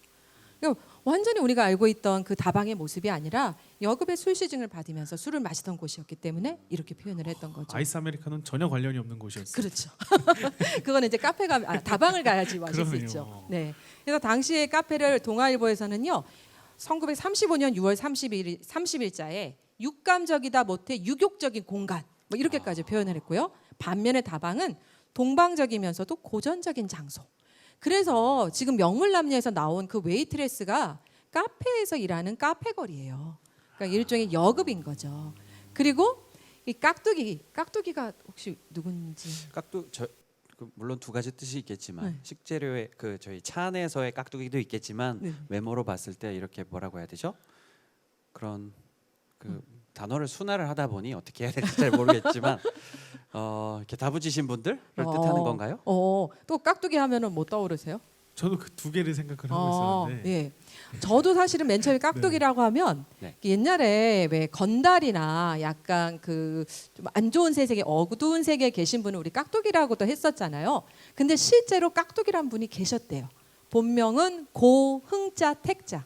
[SPEAKER 1] 그러니까 완전히 우리가 알고 있던 그 다방의 모습이 아니라 여급의 술 시중을 받으면서 술을 마시던 곳이었기 때문에 이렇게 표현을 했던 거죠.
[SPEAKER 3] 아이스 아메리카노는 전혀 관련이 없는 곳이었어요.
[SPEAKER 1] 그렇죠. 그거는 이제 카페가 다방을 가야지 마실 수
[SPEAKER 3] 그러네요.
[SPEAKER 1] 있죠. 네. 그래서 당시에 카페를 동아일보에서는요. 1935년 6월 30일자에 육감적이다 못해 유욕적인 공간 뭐 이렇게까지 표현을 했고요. 반면에 다방은 동방적이면서도 고전적인 장소. 그래서 지금 명물남녀에서 나온 그 웨이트레스가 카페에서 일하는 카페걸이에요. 그러니까 일종의 여급인 거죠. 그리고 이 깍두기가 혹시 누군지
[SPEAKER 2] 물론 두 가지 뜻이 있겠지만
[SPEAKER 1] 네.
[SPEAKER 2] 식재료의 그 저희 차 안에서의 깍두기도 있겠지만
[SPEAKER 1] 네.
[SPEAKER 2] 외모로 봤을 때 이렇게 뭐라고 해야 되죠? 그런 그 단어를 순화를 하다 보니 어떻게 해야 될지 잘 모르겠지만 이렇게 다부지신 분들을 뜻하는 건가요?
[SPEAKER 1] 또 깍두기 하면은 뭐 떠오르세요?
[SPEAKER 3] 저도 그 두 개를 생각을 하고 있었는데
[SPEAKER 1] 예. 저도 사실은 맨 처음에 깍두기라고 하면
[SPEAKER 2] 네.
[SPEAKER 1] 옛날에 왜 건달이나 약간 그 좀 안 좋은 세상에 어두운 세계에 계신 분은 우리 깍두기라고도 했었잖아요. 근데 실제로 깍두기란 분이 계셨대요. 본명은 고흥자 택자.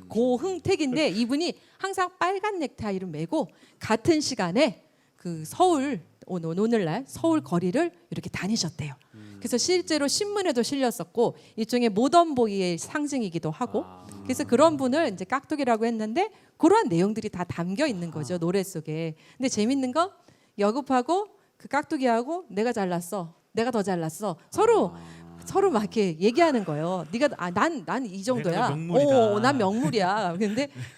[SPEAKER 1] 고흥택인데 이분이 항상 빨간 넥타이를 메고 같은 시간에 그 서울 오늘날 서울 거리를 이렇게 다니셨대요. 그래서 실제로 신문에도 실렸었고 일종의 모던보이의 상징이기도 하고 그래서 그런 분을 이제 깍두기라고 했는데 그러한 내용들이 다 담겨 있는 거죠 노래 속에. 근데 재밌는 건 여급하고 그 깍두기하고 내가 잘났어, 내가 더 잘났어 서로 막 이렇게 얘기하는 거예요. 네가 난 이 정도야.
[SPEAKER 3] 내가 명물이다.
[SPEAKER 1] 난 명물이야.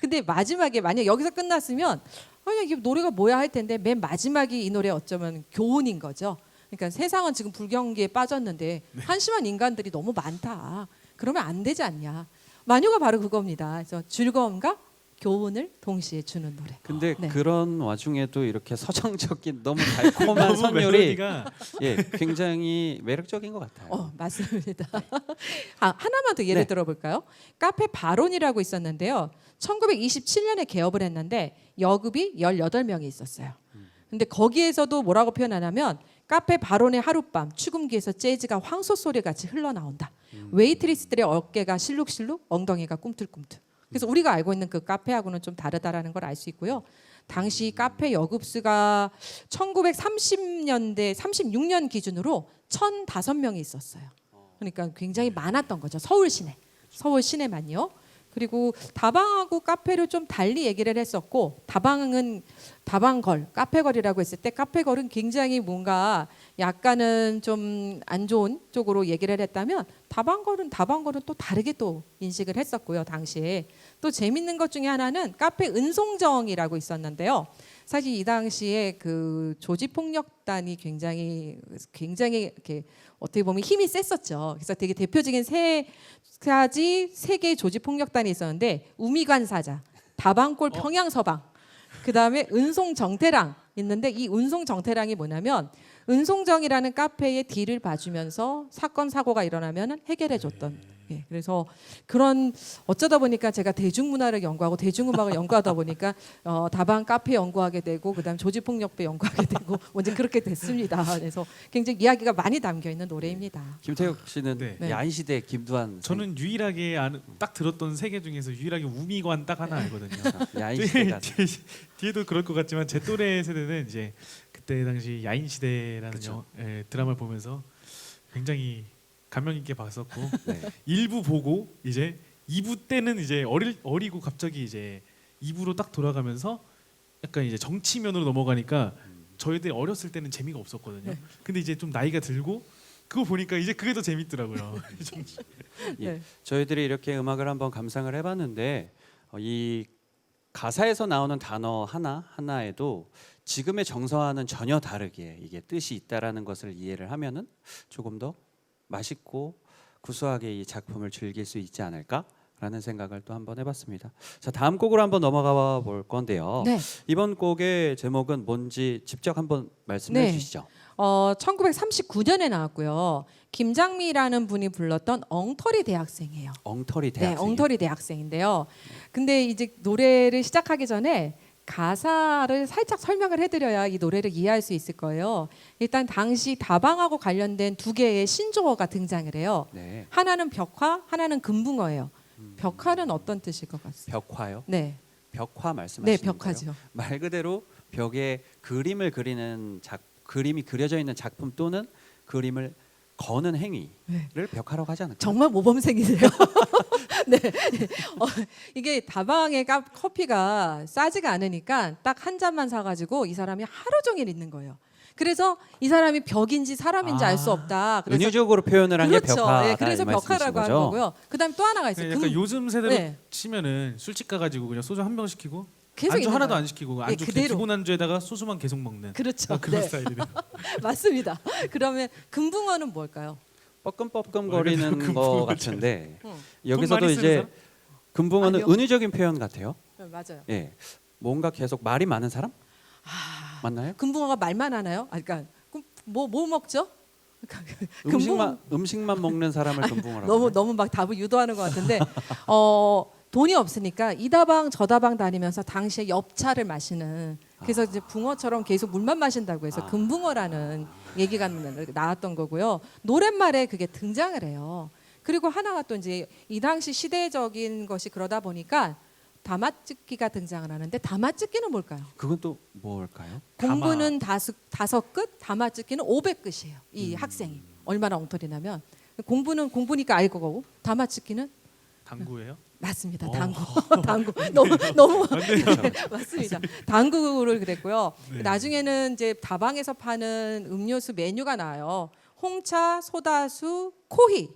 [SPEAKER 1] 근데 마지막에 만약 여기서 끝났으면 아니 이게 노래가 뭐야 할 텐데 맨 마지막이 이 노래 어쩌면 교훈인 거죠. 그러니까 세상은 지금 불경기에 빠졌는데 한심한 인간들이 너무 많다. 그러면 안 되지 않냐. 마녀가 바로 그겁니다. 그래서 즐거움과 교훈을 동시에 주는 노래.
[SPEAKER 2] 근데
[SPEAKER 1] 네.
[SPEAKER 2] 그런 와중에도 이렇게 서정적인 너무 달콤한
[SPEAKER 3] 너무
[SPEAKER 2] 선율이
[SPEAKER 3] 멜로디가
[SPEAKER 2] 굉장히 매력적인 것 같아요.
[SPEAKER 1] 맞습니다. 하나만 더 예를
[SPEAKER 2] 네.
[SPEAKER 1] 들어볼까요? 카페 바론이라고 있었는데요. 1927년에 개업을 했는데 여급이 18명이 있었어요. 근데 거기에서도 뭐라고 표현하냐면 카페 바론의 하룻밤 축음기에서 재즈가 황소 소리 같이 흘러나온다. 웨이트리스들의 어깨가 실룩실룩 엉덩이가 꿈틀꿈틀. 그래서 우리가 알고 있는 그 카페하고는 좀 다르다라는 걸 알 수 있고요. 당시 카페 여급수가 1930년대 36년 기준으로 1,005명이 있었어요. 그러니까 굉장히 많았던 거죠. 서울 시내만요. 그리고 다방하고 카페를 좀 달리 얘기를 했었고 다방은 다방걸, 카페걸이라고 했을 때 카페걸은 굉장히 뭔가 약간은 좀 안 좋은 쪽으로 얘기를 했다면 다방걸은 또 다르게 또 인식을 했었고요. 당시에 또 재밌는 것 중에 하나는 카페 은송정이라고 있었는데요. 사실 이 당시에 그 조직폭력단이 굉장히 이렇게 어떻게 보면 힘이 셌었죠. 그래서 되게 대표적인 세 개의 조직폭력단이 있었는데 우미관사자, 다방골 평양서방, 그 다음에 은송정태랑 있는데 이 은송정태랑이 뭐냐면 은송정이라는 카페의 뒤를 봐주면서 사건 사고가 일어나면 해결해줬던. 예, 그래서 그런 어쩌다 보니까 제가 대중문화를 연구하고 대중음악을 연구하다 보니까 다방 카페 연구하게 되고 그다음 조직폭력배 연구하게 되고 먼저 그렇게 됐습니다. 그래서 굉장히 이야기가 많이 담겨 있는 노래입니다.
[SPEAKER 2] 김태욱 씨는
[SPEAKER 3] 네.
[SPEAKER 2] 야인시대 김두한
[SPEAKER 3] 저는 유일하게 딱 들었던 세 개 중에서 유일하게 우미관 딱 하나 알거든요.
[SPEAKER 2] 야인시대가
[SPEAKER 3] 뒤에도 그럴 것 같지만 제 또래 세대는 이제 그때 당시 야인시대라는
[SPEAKER 2] 그쵸.
[SPEAKER 3] 드라마를 보면서 굉장히 감명 있게 봤었고
[SPEAKER 2] 네.
[SPEAKER 3] 1부 보고 이제 2부 때는 이제 어리고 갑자기 이제 2부로 딱 돌아가면서 약간 이제 정치면으로 넘어가니까 저희들 어렸을 때는 재미가 없었거든요.
[SPEAKER 1] 네.
[SPEAKER 3] 근데 이제 좀 나이가 들고 그거 보니까 이제 그게 더 재밌더라고요.
[SPEAKER 2] 예,
[SPEAKER 1] 네.
[SPEAKER 2] 저희들이 이렇게 음악을 한번 감상을 해봤는데 이 가사에서 나오는 단어 하나 하나에도 지금의 정서와는 전혀 다르게 이게 뜻이 있다라는 것을 이해를 하면은 조금 더 맛있고 구수하게 이 작품을 즐길 수 있지 않을까라는 생각을 또 한번 해봤습니다. 자, 다음 곡으로 한번 넘어가 볼 건데요.
[SPEAKER 1] 네.
[SPEAKER 2] 이번 곡의 제목은 뭔지 직접 한번 말씀해
[SPEAKER 1] 네.
[SPEAKER 2] 주시죠.
[SPEAKER 1] 1939년에 나왔고요. 김장미라는 분이 불렀던 엉터리 대학생이에요.
[SPEAKER 2] 엉터리
[SPEAKER 1] 네,
[SPEAKER 2] 대학생.
[SPEAKER 1] 엉터리 대학생인데요. 근데 이제 노래를 시작하기 전에 가사를 살짝 설명을 해드려야 이 노래를 이해할 수 있을 거예요. 일단 당시 다방하고 관련된 두 개의 신조어가 등장을 해요.
[SPEAKER 2] 네.
[SPEAKER 1] 하나는 벽화, 하나는 금붕어예요. 벽화는 어떤 뜻일 것 같습니다.
[SPEAKER 2] 벽화요.
[SPEAKER 1] 네,
[SPEAKER 2] 벽화 말씀하시는
[SPEAKER 1] 네,
[SPEAKER 2] 거예요?
[SPEAKER 1] 벽화죠.
[SPEAKER 2] 말 그대로 벽에 그림을 그리는 그림이 그려져 있는 작품 또는 그림을 거는 행위를
[SPEAKER 1] 네.
[SPEAKER 2] 벽화라고 하지 않을까요?
[SPEAKER 1] 정말 모범생이세요. 네, 이게 다방의 커피가 싸지가 않으니까 딱 한 잔만 사가지고 이 사람이 하루 종일 있는 거예요. 그래서 이 사람이 벽인지 사람인지 알 수 없다. 그래서
[SPEAKER 2] 은유적으로 표현을 한 게
[SPEAKER 1] 그렇죠.
[SPEAKER 2] 벽화다.
[SPEAKER 1] 예, 그래서
[SPEAKER 2] 이 말씀이신
[SPEAKER 1] 벽화라고 하는
[SPEAKER 2] 거죠?
[SPEAKER 1] 거고요. 그다음 또 하나가 있어요.
[SPEAKER 3] 약간 요즘 세대로
[SPEAKER 1] 네.
[SPEAKER 3] 치면은 술집 가가지고 그냥 소주 한 병 시키고
[SPEAKER 1] 계속
[SPEAKER 3] 안주
[SPEAKER 1] 있는
[SPEAKER 3] 하나도
[SPEAKER 1] 거예요.
[SPEAKER 3] 안 시키고
[SPEAKER 1] 예,
[SPEAKER 3] 안주
[SPEAKER 1] 그대로.
[SPEAKER 3] 기본 안주에다가 소주만 계속 먹는
[SPEAKER 1] 그렇죠.
[SPEAKER 3] 그런
[SPEAKER 1] 네.
[SPEAKER 3] 스타일이네요.
[SPEAKER 1] 맞습니다. 그러면 금붕어는 뭘까요?
[SPEAKER 2] 뻐끔뻐끔거리는
[SPEAKER 3] 금붕어
[SPEAKER 2] 거 같은데
[SPEAKER 1] 응.
[SPEAKER 2] 여기서도
[SPEAKER 3] 많이 쓰는
[SPEAKER 2] 이제 금붕어는
[SPEAKER 1] 아니요.
[SPEAKER 2] 은유적인 표현 같아요.
[SPEAKER 1] 네, 맞아요.
[SPEAKER 2] 예, 뭔가 계속 말이 많은 사람 맞나요?
[SPEAKER 1] 금붕어가 말만 하나요? 그러니까 뭐 먹죠?
[SPEAKER 2] 음식만 먹는 사람을 금붕어라고.
[SPEAKER 1] 너무 막 답을 유도하는 것 같은데 돈이 없으니까 이 다방 저 다방 다니면서 당시에 엽차를 마시는 그래서 이제 붕어처럼 계속 물만 마신다고 해서 금붕어라는 얘기가 나왔던 거고요. 노랫말에 그게 등장을 해요. 그리고 하나가 또 이제 이 당시 시대적인 것이 그러다 보니까 다마찍기가 등장을 하는데 다마찍기는 뭘까요?
[SPEAKER 2] 그건 또 뭘까요?
[SPEAKER 1] 공부는 5끝, 다마찍기는 500끝이에요. 이 학생이 얼마나 엉터리냐면 공부는 공부니까 알 거고 다마찍기는
[SPEAKER 3] 당구예요?
[SPEAKER 1] 맞습니다. 당구. 당구. 너무 네, 맞습니다. 당구를 그랬고요.
[SPEAKER 3] 네.
[SPEAKER 1] 나중에는 이제 다방에서 파는 음료수 메뉴가 나와요. 홍차, 소다수, 코히.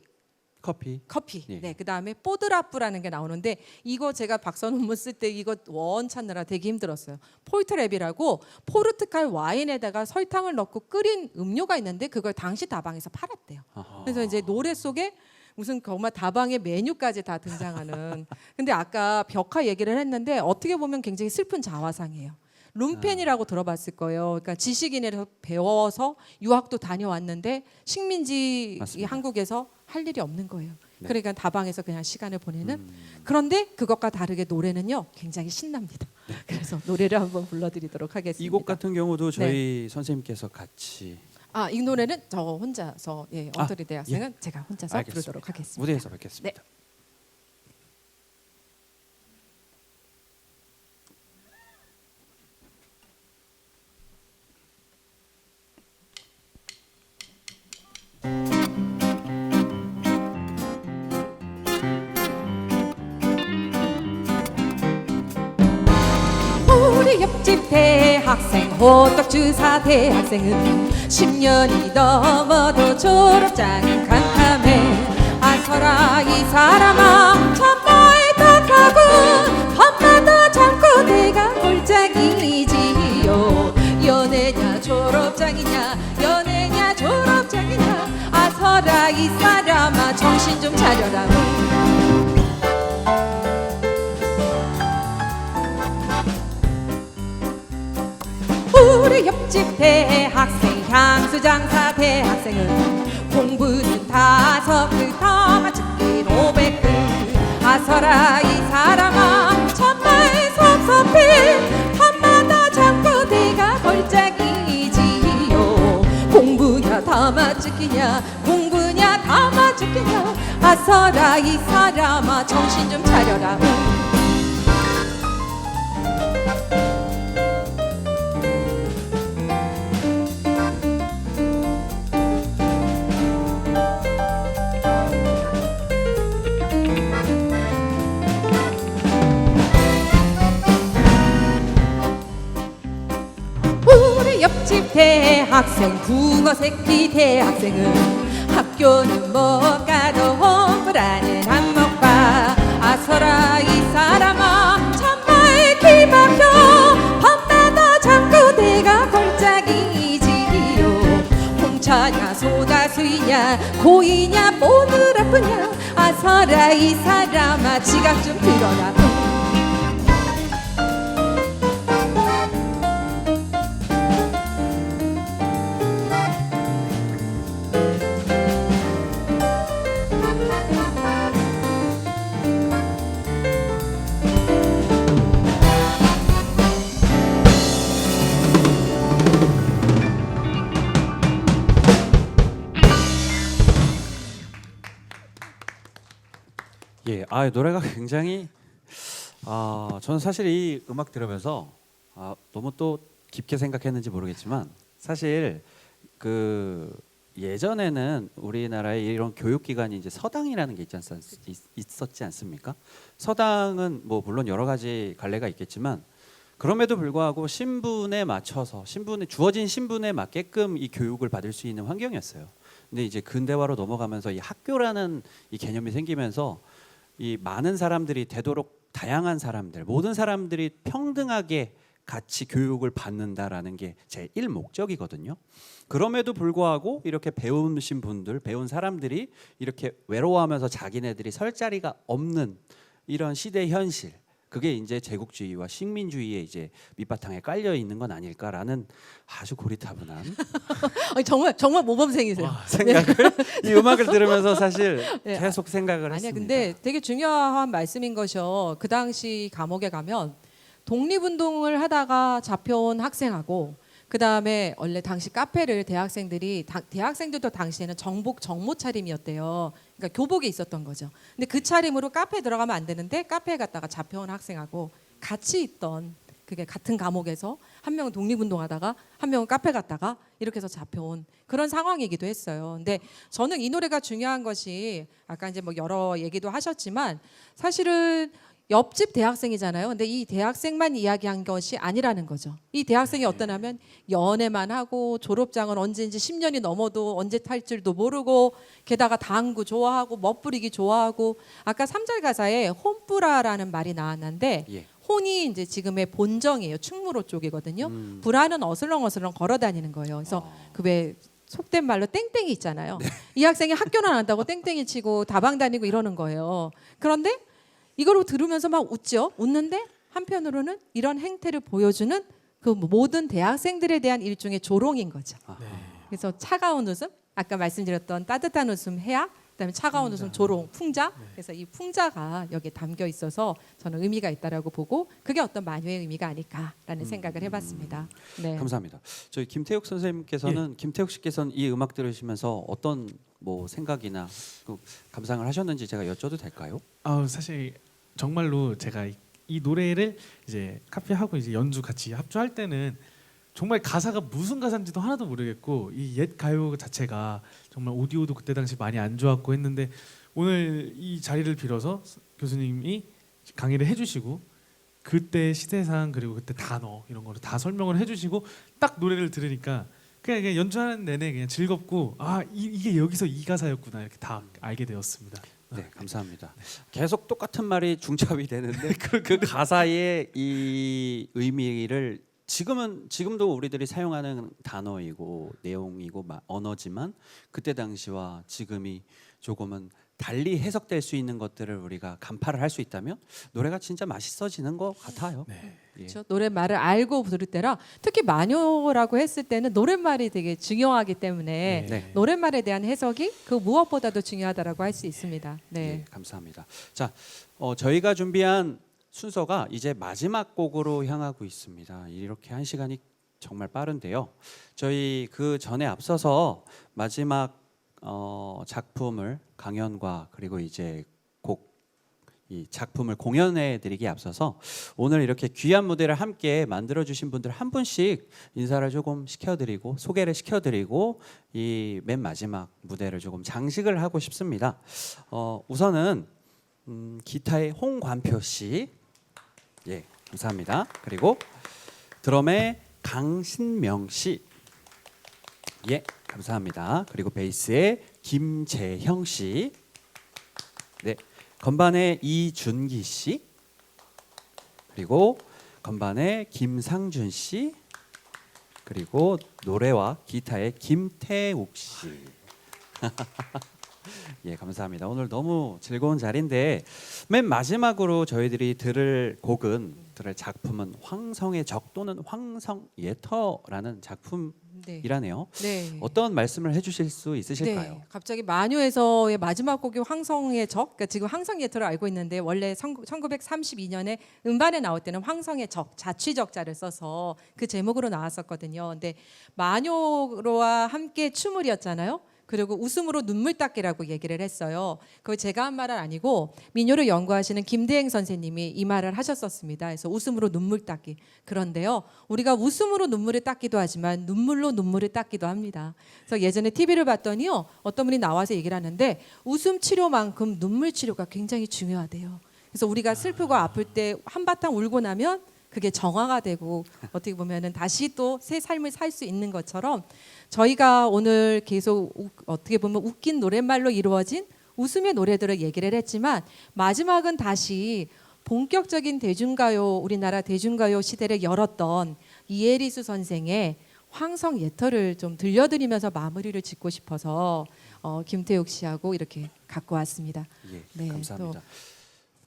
[SPEAKER 1] 커피.
[SPEAKER 2] 예.
[SPEAKER 1] 네, 그다음에 뽀드라프라는 게 나오는데 이거 제가 박사 논문 쓸 때 이거 원 찾느라 되게 힘들었어요. 폴트랩이라고 포르투갈 와인에다가 설탕을 넣고 끓인 음료가 있는데 그걸 당시 다방에서 팔았대요.
[SPEAKER 2] 아하.
[SPEAKER 1] 그래서 이제 노래 속에 무슨 정말 다방의 메뉴까지 다 등장하는. 근데 아까 벽화 얘기를 했는데 어떻게 보면 굉장히 슬픈 자화상이에요. 룸펜이라고 들어봤을 거예요. 그러니까 지식인에서 배워서 유학도 다녀왔는데 식민지 이
[SPEAKER 2] 맞습니다.
[SPEAKER 1] 한국에서 할 일이 없는 거예요.
[SPEAKER 2] 네.
[SPEAKER 1] 그러니까 다방에서 그냥 시간을 보내는. 그런데 그것과 다르게 노래는요 굉장히 신납니다. 그래서 노래를 한번 불러드리도록 하겠습니다.
[SPEAKER 2] 이 곡 같은 경우도 저희 선생님께서 같이
[SPEAKER 1] 이 노래는 저 혼자서 엉터리 대학생은 제가 혼자서
[SPEAKER 2] 알겠습니다.
[SPEAKER 1] 부르도록 하겠습니다.
[SPEAKER 2] 무대에서 뵙겠습니다.
[SPEAKER 1] 우리 옆집 대학생 호떡주사 대학생은 10년이 넘어도 졸업장은 캄캄해. 아서라 이 사람아 참마에 탁하고 밤마다 참고 내가 홀짝이지요. 아서라 이 사람아 정신 좀 차려라. 우리 옆집 대학생 향수장사 대학생은 공부는 5글 다 맞추긴 500글. 아서라 이 사람아 정말 섭섭해. 밤마다 자꾸 대가 걸작이지요. 공부냐 다 맞추기냐 공부냐 다 맞추기냐. 아서라 이 사람아 정신 좀 차려라. 우리 옆집 대학생 국어새끼 대학생은 학교는 못 가도 공부라는 한몫봐. 아서라 이 사람아 정말 기막혀. 밤마다 자꾸 대가 걸작이지요. 홍차냐 소다수이냐 고이냐 뭐늘 아프냐. 아서라 이 사람아 지각 좀 들어라.
[SPEAKER 2] 예, 노래가 굉장히 저는 사실 이 음악 들으면서 너무 또 깊게 생각했는지 모르겠지만 사실 그 예전에는 우리나라에 이런 교육기관이 이제 서당이라는 게 있었지 않습니까? 서당은 뭐 물론 여러 가지 갈래가 있겠지만 그럼에도 불구하고 신분에 맞춰서 주어진 신분에 맞게끔 이 교육을 받을 수 있는 환경이었어요. 근데 이제 근대화로 넘어가면서 이 학교라는 이 개념이 생기면서 이 많은 사람들이 되도록 다양한 사람들, 모든 사람들이 평등하게 같이 교육을 받는다라는 게 제 1목적이거든요. 그럼에도 불구하고 이렇게 배우신 분들, 배운 사람들이 이렇게 외로워하면서 자기네들이 설 자리가 없는 이런 시대 현실, 그게 이제 제국주의와 식민주의의 이제 밑바탕에 깔려 있는 건 아닐까라는 아주 고리타분한
[SPEAKER 1] 정말 모범생이세요.
[SPEAKER 2] 생각을 이 음악을 들으면서 사실
[SPEAKER 1] 네.
[SPEAKER 2] 계속 생각을
[SPEAKER 1] 아니야,
[SPEAKER 2] 했습니다.
[SPEAKER 1] 근데 되게 중요한 말씀인 것이요. 그 당시 감옥에 가면 독립운동을 하다가 잡혀온 학생하고 그 다음에 원래 당시 카페를 대학생들도 당시에는 정복 정모 차림이었대요. 그러니까 교복이 있었던 거죠. 근데 그 차림으로 카페에 들어가면 안 되는데 카페에 갔다가 잡혀온 학생하고 같이 있던, 그게 같은 감옥에서 한 명은 독립운동하다가 한 명은 카페 갔다가 이렇게 해서 잡혀온 그런 상황이기도 했어요. 근데 저는 이 노래가 중요한 것이 아까 이제 뭐 여러 얘기도 하셨지만 사실은 옆집 대학생이잖아요. 근데 이 대학생만 이야기한 것이 아니라는 거죠. 이 대학생이 어떠냐면 연애만 하고 졸업장은 언제인지 10년이 넘어도 언제 탈 줄도 모르고 게다가 당구 좋아하고 멋부리기 좋아하고 아까 3절 가사에 홈뿌라라는 말이 나왔는데
[SPEAKER 2] 예.
[SPEAKER 1] 혼이 이제 지금의 본정이에요. 충무로 쪽이거든요. 불화는 어슬렁어슬렁 걸어 다니는 거예요. 그래서 그 왜 속된 말로 땡땡이 있잖아요. 이 학생이 학교는 안 한다고 땡땡이 치고 다방 다니고 이러는 거예요. 그런데 이걸 들으면서 막 웃죠. 웃는데 한편으로는 이런 행태를 보여주는 그 모든 대학생들에 대한 일종의 조롱인 거죠. 그래서 차가운 웃음, 아까 말씀드렸던 따뜻한 웃음 해악, 그다음에 차가운 웃음 조롱 풍자. 그래서 이 풍자가 여기에 담겨 있어서 저는 의미가 있다라고 보고 그게 어떤 만유의 의미가 아닐까라는 생각을 해봤습니다. 네.
[SPEAKER 2] 감사합니다. 저희 김태욱 선생님께서는 김태욱 씨께서는 이 음악 들으시면서 어떤 뭐 생각이나 그 감상을 하셨는지 제가 여쭤도 될까요?
[SPEAKER 3] 사실 정말로 제가 이 노래를 이제 카페하고 이제 연주 같이 합주할 때는 정말 가사가 무슨 가사인지도 하나도 모르겠고 이 옛 가요 자체가 정말 오디오도 그때 당시 많이 안 좋았고 했는데 오늘 이 자리를 빌어서 교수님이 강의를 해주시고 그때 시대상 그리고 그때 단어 이런 거를 다 설명을 해주시고 딱 노래를 들으니까 그냥 연주하는 내내 그냥 즐겁고 이게 여기서 이 가사였구나 이렇게 다 알게 되었습니다.
[SPEAKER 2] 네, 감사합니다. 계속 똑같은 말이 중첩이 되는데 그 가사의 이 의미를 지금도 우리들이 사용하는 단어이고 내용이고 언어지만 그때 당시와 지금이 조금은 달리 해석될 수 있는 것들을 우리가 간파를 할 수 있다면 노래가 진짜 맛있어지는 것 같아요. 예.
[SPEAKER 1] 그렇죠. 노랫말을 알고 부를 때라 특히 마녀라고 했을 때는 노랫말이 되게 중요하기 때문에
[SPEAKER 2] 네.
[SPEAKER 1] 노랫말에 대한 해석이 그 무엇보다도 중요하다라고 할 수 있습니다. 네.
[SPEAKER 2] 예, 감사합니다. 자, 저희가 준비한 순서가 이제 마지막 곡으로 향하고 있습니다. 이렇게 한 시간이 정말 빠른데요. 저희 그 전에 앞서서 마지막 작품을 강연과 그리고 이제 이 작품을 공연해 드리기에 앞서서 오늘 이렇게 귀한 무대를 함께 만들어 주신 분들 한 분씩 인사를 조금 시켜드리고 소개를 시켜드리고 이 맨 마지막 무대를 조금 장식을 하고 싶습니다. 우선은 기타의 홍관표 씨, 예, 감사합니다. 그리고 드럼의 강신명 씨, 예, 감사합니다. 그리고 베이스의 김재형 씨, 네, 건반의 이준기 씨, 그리고 건반의 김상준 씨, 그리고 노래와 기타의 김태욱 씨. 예, 감사합니다. 오늘 너무 즐거운 자리인데 맨 마지막으로 저희들이 들을 작품은 황성의 적 또는 황성예터라는 작품이라네요.
[SPEAKER 1] 네.
[SPEAKER 2] 어떤 말씀을 해주실 수 있으실까요?
[SPEAKER 1] 네, 갑자기 마녀에서의 마지막 곡이 황성의 적, 그러니까 지금 황성예터로 알고 있는데 원래 1932년에 음반에 나올 때는 황성의 적, 자취적자를 써서 그 제목으로 나왔었거든요. 근데 마녀와 함께 춤을이었잖아요. 그리고 웃음으로 눈물 닦기라고 얘기를 했어요. 그거 제가 한 말은 아니고 민요를 연구하시는 김대행 선생님이 이 말을 하셨었습니다. 그래서 웃음으로 눈물 닦기. 그런데요, 우리가 웃음으로 눈물을 닦기도 하지만 눈물로 눈물을 닦기도 합니다. 그래서 예전에 TV를 봤더니요, 어떤 분이 나와서 얘기를 하는데 웃음 치료만큼 눈물 치료가 굉장히 중요하대요. 그래서 우리가 슬프고 아플 때 한바탕 울고 나면 그게 정화가 되고 어떻게 보면은 다시 또 새 삶을 살 수 있는 것처럼 저희가 오늘 계속 어떻게 보면 웃긴 노랫말로 이루어진 웃음의 노래들을 얘기를 했지만 마지막은 다시 본격적인 대중가요, 우리나라 대중가요 시대를 열었던 이혜리수 선생의 황성예터를 좀 들려드리면서 마무리를 짓고 싶어서 김태욱 씨하고 이렇게 갖고 왔습니다.
[SPEAKER 2] 예,
[SPEAKER 1] 네,
[SPEAKER 2] 감사합니다.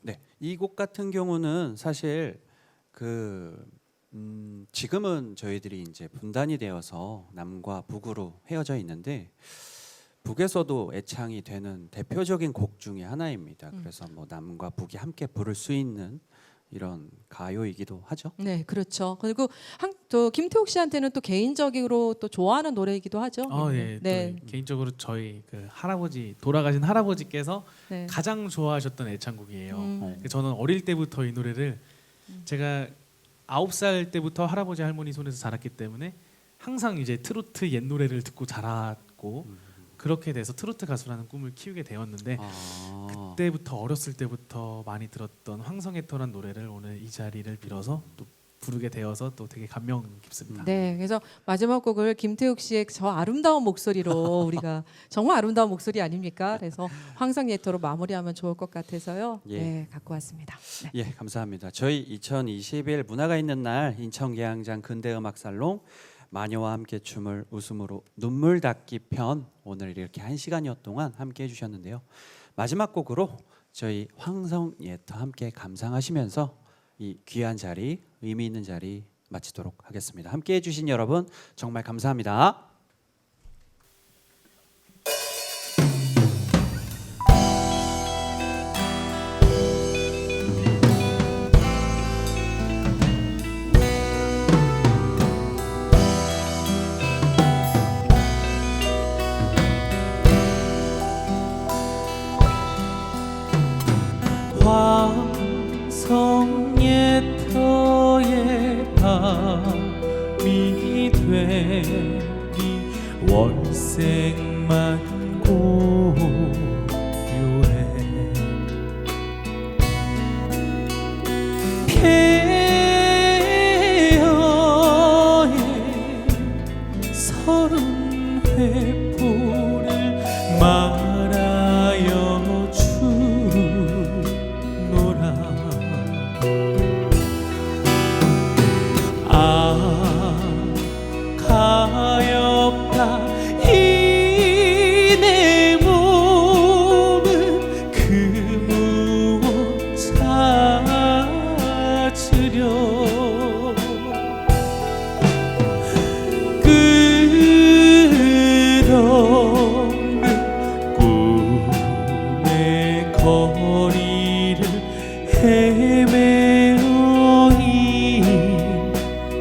[SPEAKER 2] 네, 이 곡 같은 경우는 사실 지금은 저희들이 이제 분단이 되어서 남과 북으로 헤어져 있는데 북에서도 애창이 되는 대표적인 곡 중에 하나입니다. 그래서 뭐 남과 북이 함께 부를 수 있는 이런 가요이기도 하죠.
[SPEAKER 1] 네, 그렇죠. 그리고 또 김태욱 씨한테는 또 개인적으로 또 좋아하는 노래이기도 하죠.
[SPEAKER 3] 예.
[SPEAKER 1] 네.
[SPEAKER 3] 또 개인적으로 저희 그 할아버지 돌아가신 할아버지께서
[SPEAKER 1] 네.
[SPEAKER 3] 가장 좋아하셨던 애창곡이에요.
[SPEAKER 1] 음.
[SPEAKER 3] 저는 어릴 때부터 이 노래를 제가 9살 때부터 할아버지 할머니 손에서 자랐기 때문에 항상 이제 트로트 옛 노래를 듣고 자랐고 그렇게 돼서 트로트 가수라는 꿈을 키우게 되었는데 그때부터 어렸을 때부터 많이 들었던 황성예터란 노래를 오늘 이 자리를 빌어서 또 부르게 되어서 또 되게 감명 깊습니다.
[SPEAKER 1] 네, 그래서 마지막 곡을 김태욱 씨의 저 아름다운 목소리로 우리가 정말 아름다운 목소리 아닙니까? 그래서 황성예터로 마무리하면 좋을 것 같아서요.
[SPEAKER 2] 예.
[SPEAKER 1] 네, 갖고 왔습니다. 네.
[SPEAKER 2] 예, 감사합니다. 저희 2021 문화가 있는 날 인천계양장 근대음악살롱 마녀와 함께 춤을 웃음으로 눈물 닦기 편 오늘 이렇게 1시간여 동안 함께 해주셨는데요. 마지막 곡으로 저희 황성예터 함께 감상하시면서 이 귀한 자리, 의미 있는 자리 마치도록 하겠습니다. 함께 해주신 여러분 정말 감사합니다.
[SPEAKER 4] 황성예터의 밤이 되니 월색만 고요해 폐허의 서른 회포를 말하여 주노라 거리를 헤매어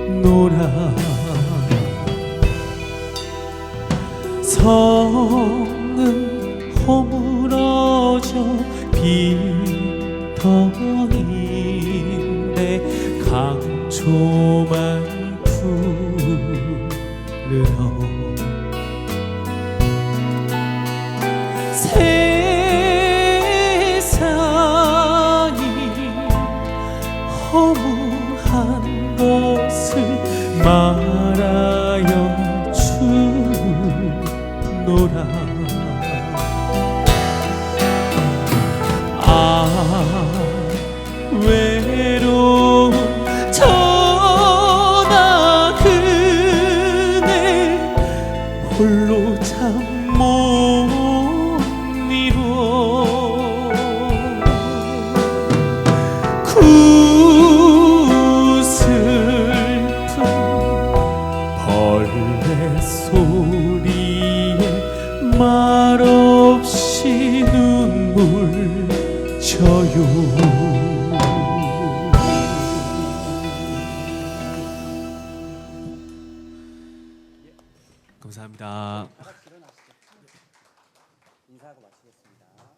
[SPEAKER 4] 있노라. 성은 허물어져 빈덩이인데 강초만 푸르러 세상이 허무한 것을 말하여 주노라. 아 외로운 전하 그네 홀로 참 못 이루어 구슬픈 벌레 소리에 말없이 눈물 져요.
[SPEAKER 3] 감사합니다.
[SPEAKER 2] 인사하고 마치겠습니다.